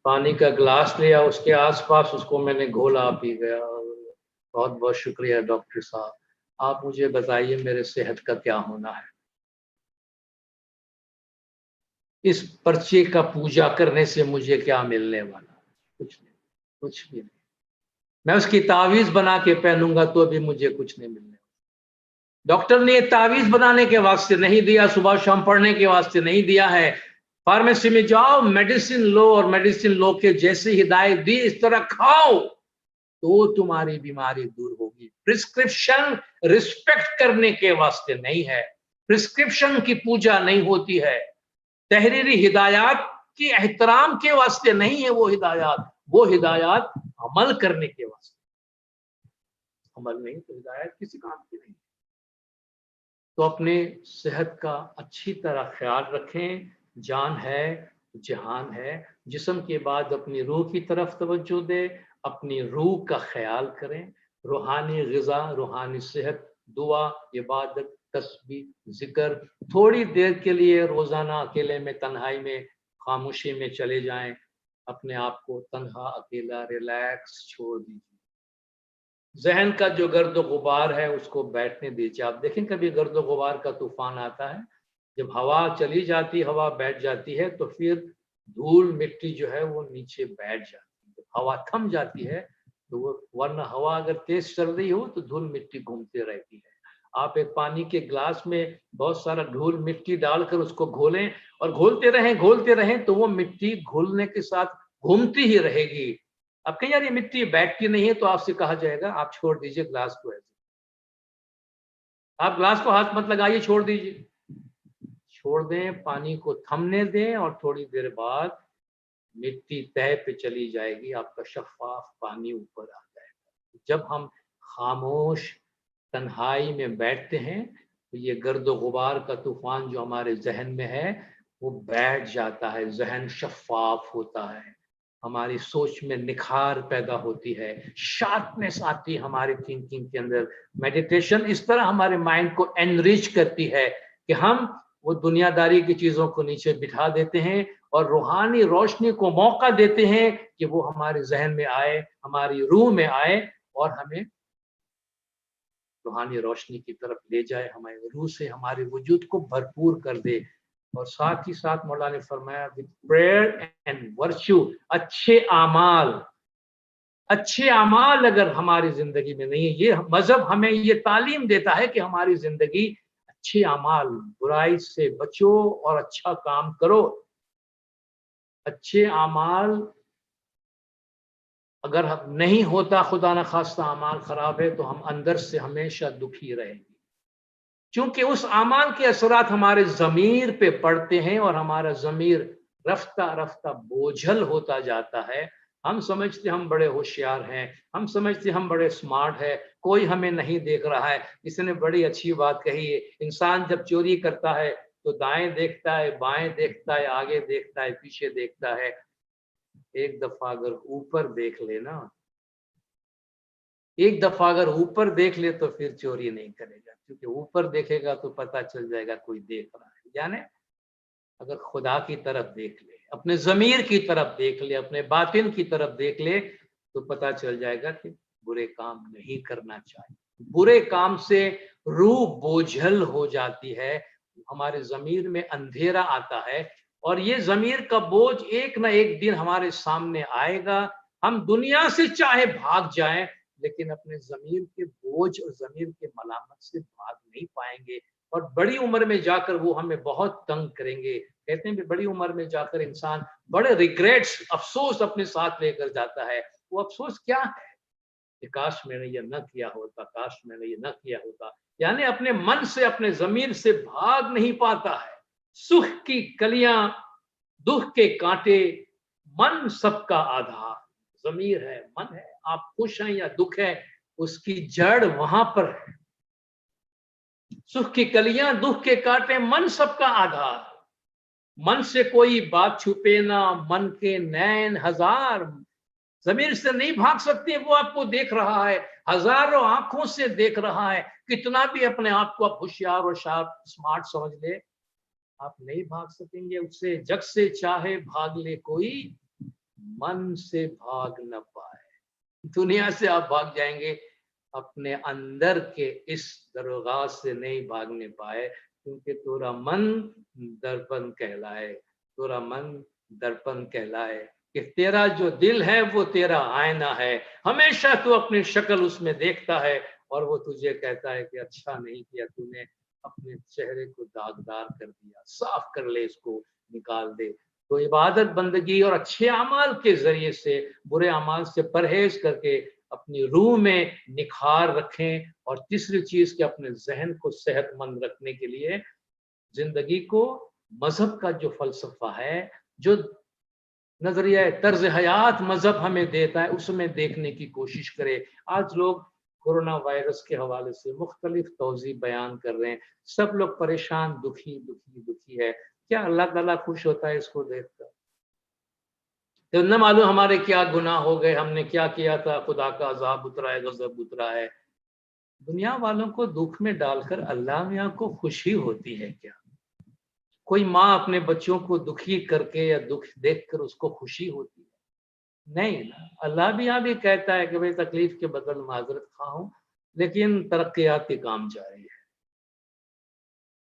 پانی کا گلاس لیا، اس کے آس پاس اس کو میں نے گھولا، پی گیا. بہت بہت شکریہ ڈاکٹر صاحب. آپ مجھے بتائیے میرے صحت کا کیا ہونا ہے؟ اس پرچے کا پوجا کرنے سے مجھے کیا ملنے والا؟ کچھ نہیں، کچھ بھی نہیں. میں اس کی تعویذ بنا کے پہنوں گا تو بھی مجھے کچھ نہیں ملنے. ڈاکٹر نے یہ تعویذ بنانے کے واسطے نہیں دیا، صبح شام پڑھنے کے واسطے نہیں دیا ہے. فارمیسی میں جاؤ، میڈیسن لو، اور میڈیسن لو کے جیسے ہدایت دی اس طرح کھاؤ تو تمہاری بیماری دور ہوگی. پرسکرپشن ریسپیکٹ کرنے کے واسطے نہیں ہے، پرسکرپشن کی پوجا نہیں ہوتی ہے. تحریری ہدایات کی احترام کے واسطے نہیں ہے وہ ہدایات عمل کرنے کے واسطے. अमल नहीं तो हिदायत किसी काम की नहीं। तो अपने सेहत का अच्छी तरह ख्याल रखें। जान है जहान है। जिस्म के बाद अपनी रूह की तरफ तवज्जो दें, अपनी रूह का ख्याल करें। रूहानी ग़िज़ा, रूहानी सेहत, दुआ, इबादत, तस्बीह, ज़िक्र, थोड़ी देर के लिए रोज़ाना अकेले में तन्हाई में खामोशी में चले जाएं। अपने आप को तन्हा अकेला रिलैक्स छोड़ दीजिए। जहन का जो गर्द गुबार है उसको बैठने दीजिए। आप देखें कभी गर्द गुबार का तूफान आता है, जब हवा चली जाती, हवा बैठ जाती है तो फिर धूल मिट्टी जो है वो नीचे बैठ जाती है। जब हवा थम जाती है तो वो, वरना हवा अगर तेज चल रही हो तो धूल मिट्टी घूमते रहती है। आप एक पानी के ग्लास में बहुत सारा धूल मिट्टी डालकर उसको घोलें और घोलते रहें तो वो मिट्टी घोलने के साथ घूमती ही रहेगी। अब कहीं यार ये मिट्टी बैठती नहीं है तो आपसे कहा जाएगा आप छोड़ दीजिए ग्लास को। ऐसे आप ग्लास को हाथ मत लगाइए, छोड़ दीजिए। छोड़ दें, पानी को थमने दें और थोड़ी देर बाद मिट्टी तह पे चली जाएगी, आपका शफाफ पानी ऊपर आ जाएगा। जब हम खामोश तन्हाई में बैठते हैं तो ये गर्द गुबार का तूफान जो हमारे जहन में है वो बैठ जाता है, जहन शफाफ होता है, हमारी सोच में निखार पैदा होती है, शार्पनेस आती है हमारी थिंकिंग के अंदर। मेडिटेशन इस तरह हमारे माइंड को एनरिच करती है कि हम वो दुनियादारी की चीजों को नीचे बिठा देते हैं और रूहानी रोशनी को मौका देते हैं कि वो हमारे जहन में आए, हमारी रूह में आए और हमें रूहानी रोशनी की तरफ ले जाए, हमारे रूह से हमारे वजूद को भरपूर कर दे। और साथ ही साथ मौलाना ने फरमाया विद प्रेयर एंड वर्च्यू, अच्छे अमाल अगर हमारी जिंदगी में नहीं है, ये मजहब हमें ये तालीम देता है कि हमारी जिंदगी अच्छे अमाल, बुराई से बचो और अच्छा काम करो। अच्छे अमाल अगर हम नहीं होता, खुदा न खास्ता अमाल खराब है, तो हम अंदर से हमेशा दुखी रहेंगे, क्योंकि उस अमाल के असरात हमारे ज़मीर पे पड़ते हैं और हमारा ज़मीर रफ्ता रफ्ता बोझल होता जाता है। हम समझते हम बड़े होशियार हैं, हम समझते हम बड़े स्मार्ट हैं, कोई हमें नहीं देख रहा है। इसने बड़ी अच्छी बात कही है, इंसान जब चोरी करता है तो दाएं देखता है, बाएं देखता है, आगे देखता है, पीछे देखता है। एक दफा अगर ऊपर देख लेना, एक दफा अगर ऊपर देख ले तो फिर चोरी नहीं करेगा, क्योंकि ऊपर देखेगा तो पता चल जाएगा कोई देख रहा है। यानी अगर खुदा की तरफ देख ले, अपने जमीर की तरफ देख ले, अपने बातिन की तरफ देख ले, तो पता चल जाएगा कि बुरे काम नहीं करना चाहिए। बुरे काम से रूह बोझल हो जाती है, हमारे जमीर में अंधेरा आता है और ये जमीर का बोझ एक ना एक दिन हमारे सामने आएगा। हम दुनिया से चाहे भाग जाएं, लेकिन अपने जमीर के बोझ और जमीर के मलामत से भाग नहीं पाएंगे और बड़ी उम्र में जाकर वो हमें बहुत तंग करेंगे। कहते हैं कि बड़ी उम्र में जाकर इंसान बड़े रिग्रेट्स, अफसोस अपने साथ लेकर जाता है। वो अफसोस क्या है कि काश मैंने ये न किया होता, काश मैंने ये न किया होता। यानी अपने मन से, अपने जमीर से भाग नहीं पाता है। सुख की कलियां, दुख के कांटे, मन सबका आधार। जमीर है, मन है, आप खुश हैं या दुख है, उसकी जड़ वहां पर है। सुख की कलियां, दुख के कांटे, मन सबका आधार। मन से कोई बात छुपे ना, मन के नैन हजार। जमीर से नहीं भाग सकते, वो आपको देख रहा है, हजारों आंखों से देख रहा है। कितना भी अपने आप को आप होशियार और शार्प स्मार्ट समझ ले, आप नहीं भाग सकेंगे उससे। जग से चाहे भाग ले कोई, मन से भाग न पाए। दुनिया से आप भाग जाएंगे, अपने अंदर के इस दरगाह से नहीं भागने पाए, क्योंकि तोरा मन दर्पण कहलाए, तोरा मन दर्पण कहलाए कि तेरा जो दिल है वो तेरा आईना है। हमेशा तू अपनी शक्ल उसमें देखता है और वो तुझे कहता है कि अच्छा नहीं किया तूने, अपने चेहरे को दागदार कर दिया, साफ कर ले, इसको निकाल दे। तो इबादत बंदगी और अच्छे अमाल के जरिए से, बुरे अमाल से परहेज करके अपनी रूह में निखार रखें। और तीसरी चीज कि अपने जहन को सेहतमंद रखने के लिए जिंदगी को मजहब का जो फलसफा है, जो नजरिया तर्ज हयात मजहब हमें देता है, उसमें देखने की कोशिश करें। आज लोग कोरोना वायरस के हवाले से मुख्तलिफ तौज़ी बयान कर रहे हैं, सब लोग परेशान, दुखी दुखी दुखी है। क्या अल्लाह ताला खुश होता है इसको देखकर? तो न मालूम हमारे क्या गुनाह हो गए, हमने क्या किया था, खुदा का अजाब उतरा है, गजब उतरा है। दुनिया वालों को दुख में डालकर अल्लाह मियाँ को खुशी होती है क्या? कोई माँ अपने बच्चों को दुखी करके या दुख देखकर उसको खुशी होती है? नहीं ना। अल्लाह भी यहाँ भी कहता है कि भाई तकलीफ के बदल माजरत खाओ, लेकिन तरक्याती काम जारी है।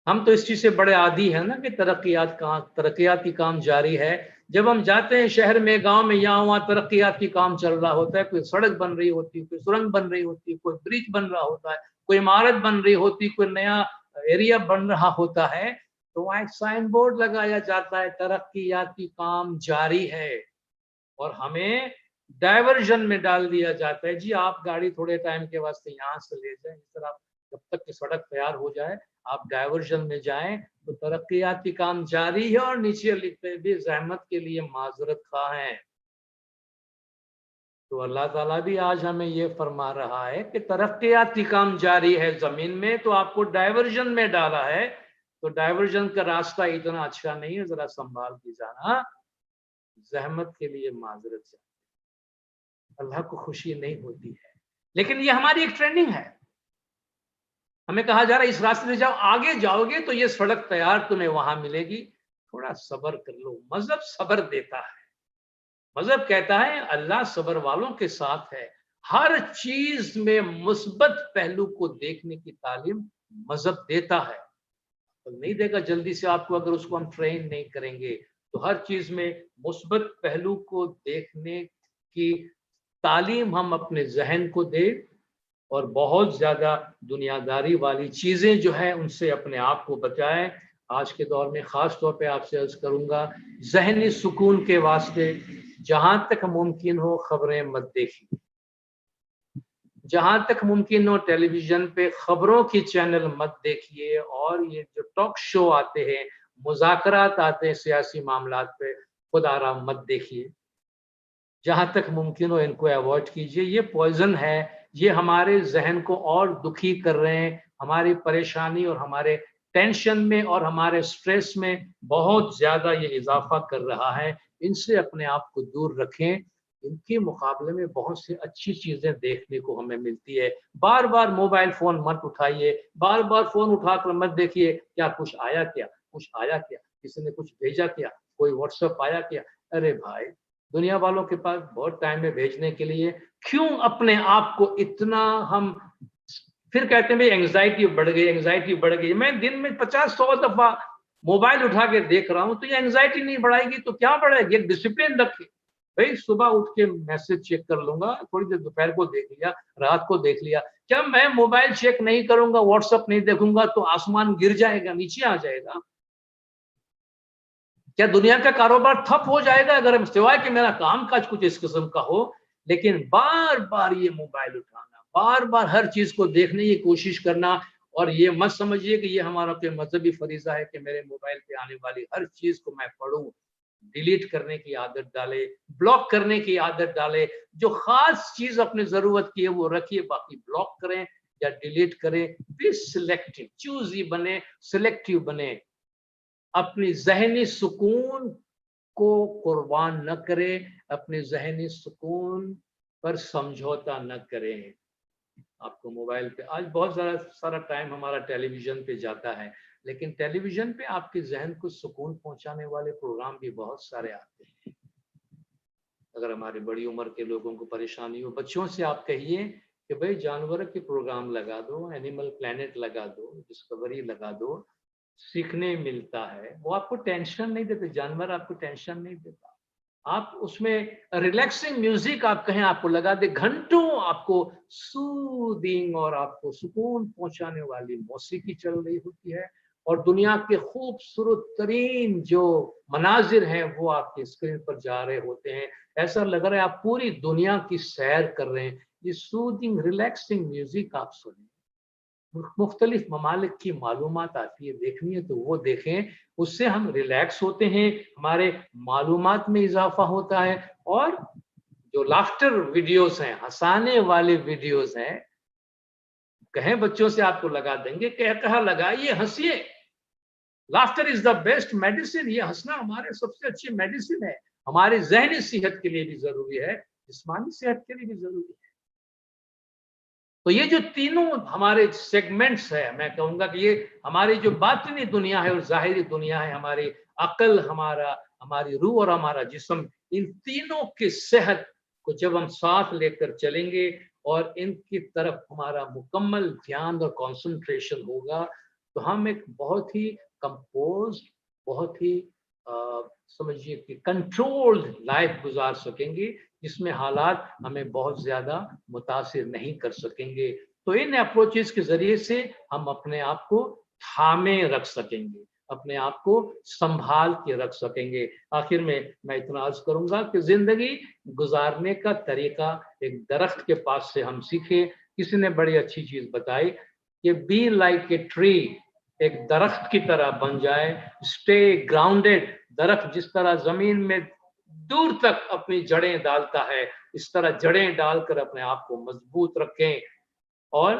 हम तो इस चीज से बड़े आदी हैं ना कि तरक्याती काम जारी है। जब हम जाते हैं शहर में, गांव में, यहाँ वहाँ तरक्याती काम चल रहा होता है, कोई सड़क बन रही होती है, कोई सुरंग बन रही होती है, कोई ब्रिज बन रहा होता है, कोई इमारत बन रही होती, कोई नया एरिया बन रहा होता है, तो वहाँ एक साइन बोर्ड लगाया जाता है, तरक्याती काम जारी है। और हमें डायवर्जन में डाल दिया जाता है, जी आप गाड़ी थोड़े टाइम के वास्ते यहाँ से ले जाएं, इस तरह जब तक कि सड़क तैयार हो जाए आप डायवर्जन में जाएं, तो तरक्याती काम जारी है। और नीचे लिखते भी ज़हमत के लिए माजरत खा है। तो अल्लाह ताला भी आज हमें ये फरमा रहा है कि तरक्याती काम जारी है ज़मीन में, तो आपको डायवर्जन में डाला है, तो डायवर्जन का रास्ता इतना अच्छा नहीं है, ज़रा संभाल के जाना, ज़हमत के लिए माजरत चाहिए। अल्लाह को खुशी नहीं होती है, लेकिन ये हमारी एक ट्रेंडिंग है। हमें कहा जा रहा है इस रास्ते से जाओ, आगे जाओगे तो ये सड़क तैयार तुम्हें वहां मिलेगी, थोड़ा सब्र कर लो। मजहब सब्र देता है। मजहब कहता है अल्लाह सब्र वालों के साथ है। हर चीज में मुस्बत पहलू को देखने की तालीम मजहब देता है। तो नहीं देगा जल्दी से आपको, अगर उसको हम ट्रेन नहीं करेंगे। तो हर चीज में मुस्बत पहलू को देखने की तालीम हम अपने जहन को दे, और बहुत ज्यादा दुनियादारी वाली चीजें जो है उनसे अपने आप को बचाएं। आज के दौर में खास तौर पे आपसे अर्ज करूंगा, जहनी सुकून के वास्ते जहां तक मुमकिन हो खबरें मत देखिए। जहां तक मुमकिन हो टेलीविजन पे खबरों की चैनल मत देखिए, और ये जो टॉक शो आते हैं, मुज़ाकरात आते हैं सियासी मामलात पे, खुदारा मत देखिए। जहां तक मुमकिन हो इनको अवॉइड कीजिए। ये पॉइजन है, ये हमारे जहन को और दुखी कर रहे हैं, हमारी परेशानी और हमारे टेंशन में और हमारे स्ट्रेस में बहुत ज्यादा ये इजाफा कर रहा है। इनसे अपने आप को दूर रखें। इनके मुकाबले में बहुत सी अच्छी चीजें देखने को हमें मिलती है। बार बार मोबाइल फोन मत उठाइए, बार बार फोन उठाकर मत देखिए क्या कुछ आया, क्या कुछ आया, क्या किसी ने कुछ भेजा, क्या कोई व्हाट्सएप आया, क्या। अरे भाई, दुनिया वालों के पास बहुत टाइम है भेजने के लिए, क्यों अपने आप को इतना हम फिर कहते हैं भाई एंग्जाइटी बढ़ गई, एंग्जाइटी बढ़ गई। मैं दिन में 50-100 दफा मोबाइल उठा के देख रहा हूं, तो ये एंग्जाइटी नहीं बढ़ाएगी तो क्या बढ़ाएगी? एक डिसिप्लिन रखे भाई, सुबह उठ के मैसेज चेक कर लूंगा, थोड़ी देर दोपहर को देख लिया, रात को देख लिया। क्या मैं मोबाइल चेक नहीं करूंगा, व्हाट्सएप नहीं देखूंगा तो आसमान गिर जाएगा, नीचे आ जाएगा? क्या दुनिया का कारोबार ठप हो जाएगा? अगर सिवाय कि मेरा काम काज कुछ इस किस्म का हो। लेकिन बार बार ये मोबाइल उठाना, बार बार हर चीज को देखने की कोशिश करना, और ये मत समझिए कि ये हमारा कोई मजहबी फरीजा है कि मेरे मोबाइल पे आने वाली हर चीज को मैं पढ़ूं। डिलीट करने की आदत डाले, ब्लॉक करने की आदत डाले। जो खास चीज अपने जरूरत की है वो रखिए, बाकी ब्लॉक करें या डिलीट करें। बी सिलेक्टिव, चूजी बने, सिलेक्टिव बने। अपनी जहनी सुकून को कुर्बान न करें, अपने जहनी सुकून पर समझौता न करें। आपको मोबाइल पे आज बहुत सारा टाइम हमारा टेलीविजन पे जाता है, लेकिन टेलीविजन पे आपके जहन को सुकून पहुंचाने वाले प्रोग्राम भी बहुत सारे आते हैं। अगर हमारे बड़ी उम्र के लोगों को परेशानी हो, बच्चों से आप कहिए कि भाई जानवर के प्रोग्राम लगा दो, एनिमल प्लेनेट लगा दो, डिस्कवरी लगा दो, सीखने मिलता है। वो आपको टेंशन नहीं देते, जानवर आपको टेंशन नहीं देता। आप उसमें रिलैक्सिंग म्यूजिक आप कहें आपको लगा दे, घंटों आपको सूदिंग और आपको सुकून पहुंचाने वाली मौसीकी चल रही होती है, और दुनिया के खूबसूरत तरीन जो मनाजिर हैं वो आपके स्क्रीन पर जा रहे होते हैं। ऐसा लग रहा है आप पूरी दुनिया की सैर कर रहे हैं। ये सूदिंग रिलैक्सिंग म्यूजिक आप सुने। मुख्तलिफ ममालिक की मालूमात आती है, देखनी है तो वो देखें, उससे हम रिलैक्स होते हैं, हमारे मालूमात में इजाफा होता है। और जो लाफ्टर वीडियोस हैं, हंसाने वाले वीडियोस हैं, कहें बच्चों से आपको लगा देंगे, कहा लगाइए, हंसिए। Laughter is the best medicine. ये हंसना हमारे सबसे अच्छी मेडिसिन है, हमारी जहनी सेहत के लिए भी जरूरी है, जिस्मानी सेहत के लिए भी जरूरी है। तो ये जो तीनों हमारे सेगमेंट्स है, मैं कहूंगा कि ये हमारी जो बातिनी दुनिया है और जाहिरी दुनिया है, हमारी अकल, हमारी रूह और हमारा जिस्म, इन तीनों की सेहत को जब हम साथ लेकर चलेंगे और इनकी तरफ हमारा मुकम्मल ध्यान और कंसंट्रेशन होगा, तो हम एक बहुत ही कंपोज, बहुत ही समझिए कि कंट्रोल्ड लाइफ गुजार सकेंगे, जिसमें हालात हमें बहुत ज्यादा मुतासिर नहीं कर सकेंगे। तो इन अप्रोचेस के जरिए से हम अपने आप को थामे रख सकेंगे, अपने आप को संभाल के रख सकेंगे। आखिर में मैं इतना अर्ज करूंगा कि जिंदगी गुजारने का तरीका एक दरख्त के पास से हम सीखे। किसी ने बड़ी अच्छी चीज बताई कि बी लाइक ए ट्री, एक दरख्त की तरह बन जाए, स्टे ग्राउंडेड। दरख्त जिस तरह जमीन में दूर तक अपनी जड़ें डालता है, इस तरह जड़ें डालकर अपने आप को मजबूत रखें और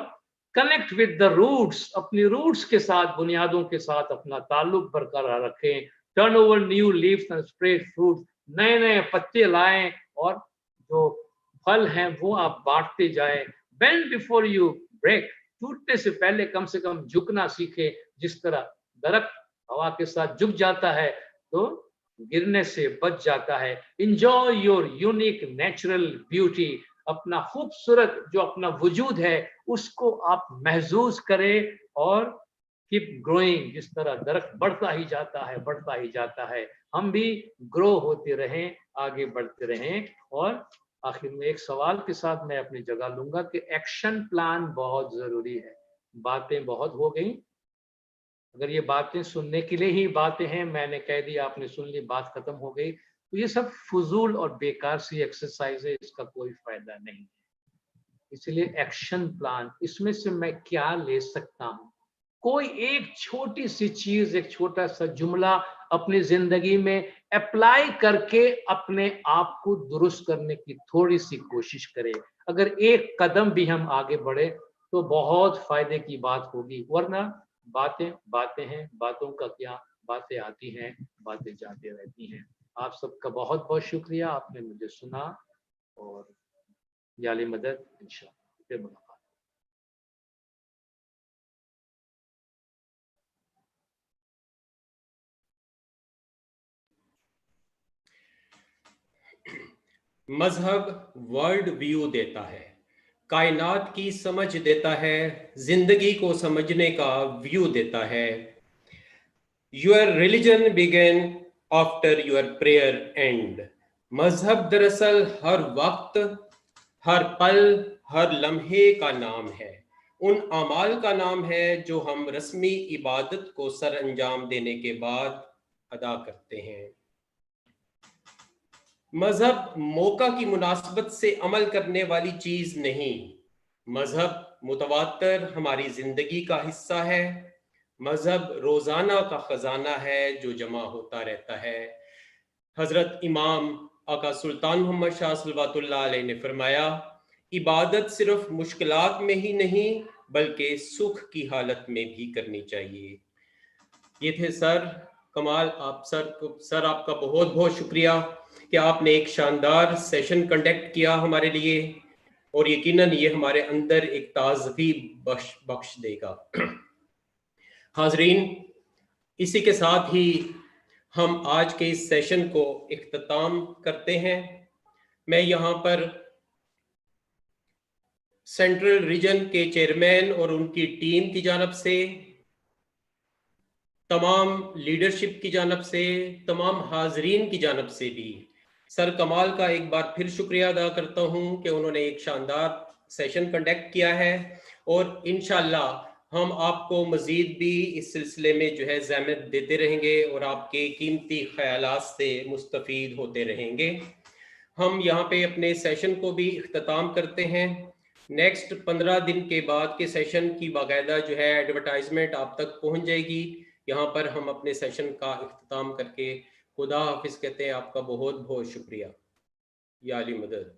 कनेक्ट विद द रूट्स, अपनी रूट्स के साथ, बुनियादों के साथ अपना ताल्लुक बरकरार रखें। Turn over new leaves and spread fruit, नए नए पत्ते लाएं और जो फल हैं वो आप बांटते जाएं। बेंड बिफोर यू ब्रेक, टूटने से पहले कम से कम झुकना सीखें। जिस तरह दरख्त हवा के साथ झुक जाता है तो गिरने से बच जाता है। Enjoy your unique natural beauty, अपना खूबसूरत जो अपना वजूद है उसको आप महसूस करें और कीप ग्रोइंग। जिस तरह दरख्त बढ़ता ही जाता है, बढ़ता ही जाता है, हम भी ग्रो होते रहें, आगे बढ़ते रहें। और आखिर में एक सवाल के साथ मैं अपनी जगह लूंगा कि एक्शन प्लान बहुत जरूरी है। बातें बहुत हो गई, अगर ये बातें सुनने के लिए ही बातें हैं, मैंने कह दिया, आपने सुन ली, बात खत्म हो गई, तो ये सब फजूल और बेकार सी एक्सरसाइज है, इसका कोई फायदा नहीं है। इसलिए एक्शन प्लान, इसमें से मैं क्या ले सकता हूँ, कोई एक छोटी सी चीज, एक छोटा सा जुमला अपनी जिंदगी में अप्लाई करके अपने आप को दुरुस्त करने की थोड़ी सी कोशिश करें। अगर एक कदम भी हम आगे बढ़े तो बहुत फायदे की बात होगी, वरना बातें बातें हैं, बातों का क्या, बातें आती हैं, बातें जाती रहती हैं। आप सबका बहुत बहुत शुक्रिया, आपने मुझे सुना और याली मदद इंशाअल्लाह फिर मुलाकात। मजहब वर्ल्ड व्यू देता है, कायनात की समझ देता है, जिंदगी को समझने का व्यू देता है। Your religion begin after your prayer end. मजहब दरअसल हर वक्त, हर पल, हर लम्हे का नाम है, उन अमाल का नाम है जो हम रस्मी इबादत को सर अंजाम देने के बाद अदा करते हैं। मजहब मौका की मुनासबत से अमल करने वाली चीज नहीं, मजहब मुतवातर हमारी जिंदगी का हिस्सा है। मजहब रोजाना का खजाना है जो जमा होता रहता है। हजरत इमाम आका सुल्तान मोहम्मद शाह सल्लल्लाहु अलैहि ने फरमाया, इबादत सिर्फ मुश्किलात में ही नहीं बल्कि सुख की हालत में भी करनी चाहिए। ये थे सर कमाल। आप सर आपका बहुत बहुत शुक्रिया कि आपने एक शानदार सेशन कंडक्ट किया हमारे लिए, और यकीनन ये हमारे अंदर एक ताज़गी बख्श देगा। हाजरीन, इसी के साथ ही हम आज के इस सेशन को इख्तिताम करते हैं। मैं यहाँ पर सेंट्रल रीजन के चेयरमैन और उनकी टीम की जानब से, तमाम लीडरशिप की जानब से, तमाम हाजरीन की जानब से भी सर कमाल का एक बार फिर शुक्रिया अदा करता हूं कि उन्होंने एक शानदार सेशन कंडक्ट किया है, और इंशाअल्लाह हम आपको मज़ीद भी इस सिलसिले में जो है ज़हमत देते रहेंगे और आपके कीमती ख्यालात से मुस्तफ़ीद होते रहेंगे। हम यहाँ पे अपने सेशन को भी इख्तिताम करते हैं। नेक्स्ट 15 दिन के बाद के सेशन की बाकायदा जो है एडवर्टाइजमेंट आप तक पहुँच जाएगी। यहाँ पर हम अपने सेशन का इख्तिताम करके खुदा हाफिज कहते हैं। आपका बहुत बहुत शुक्रिया। या अली मदद।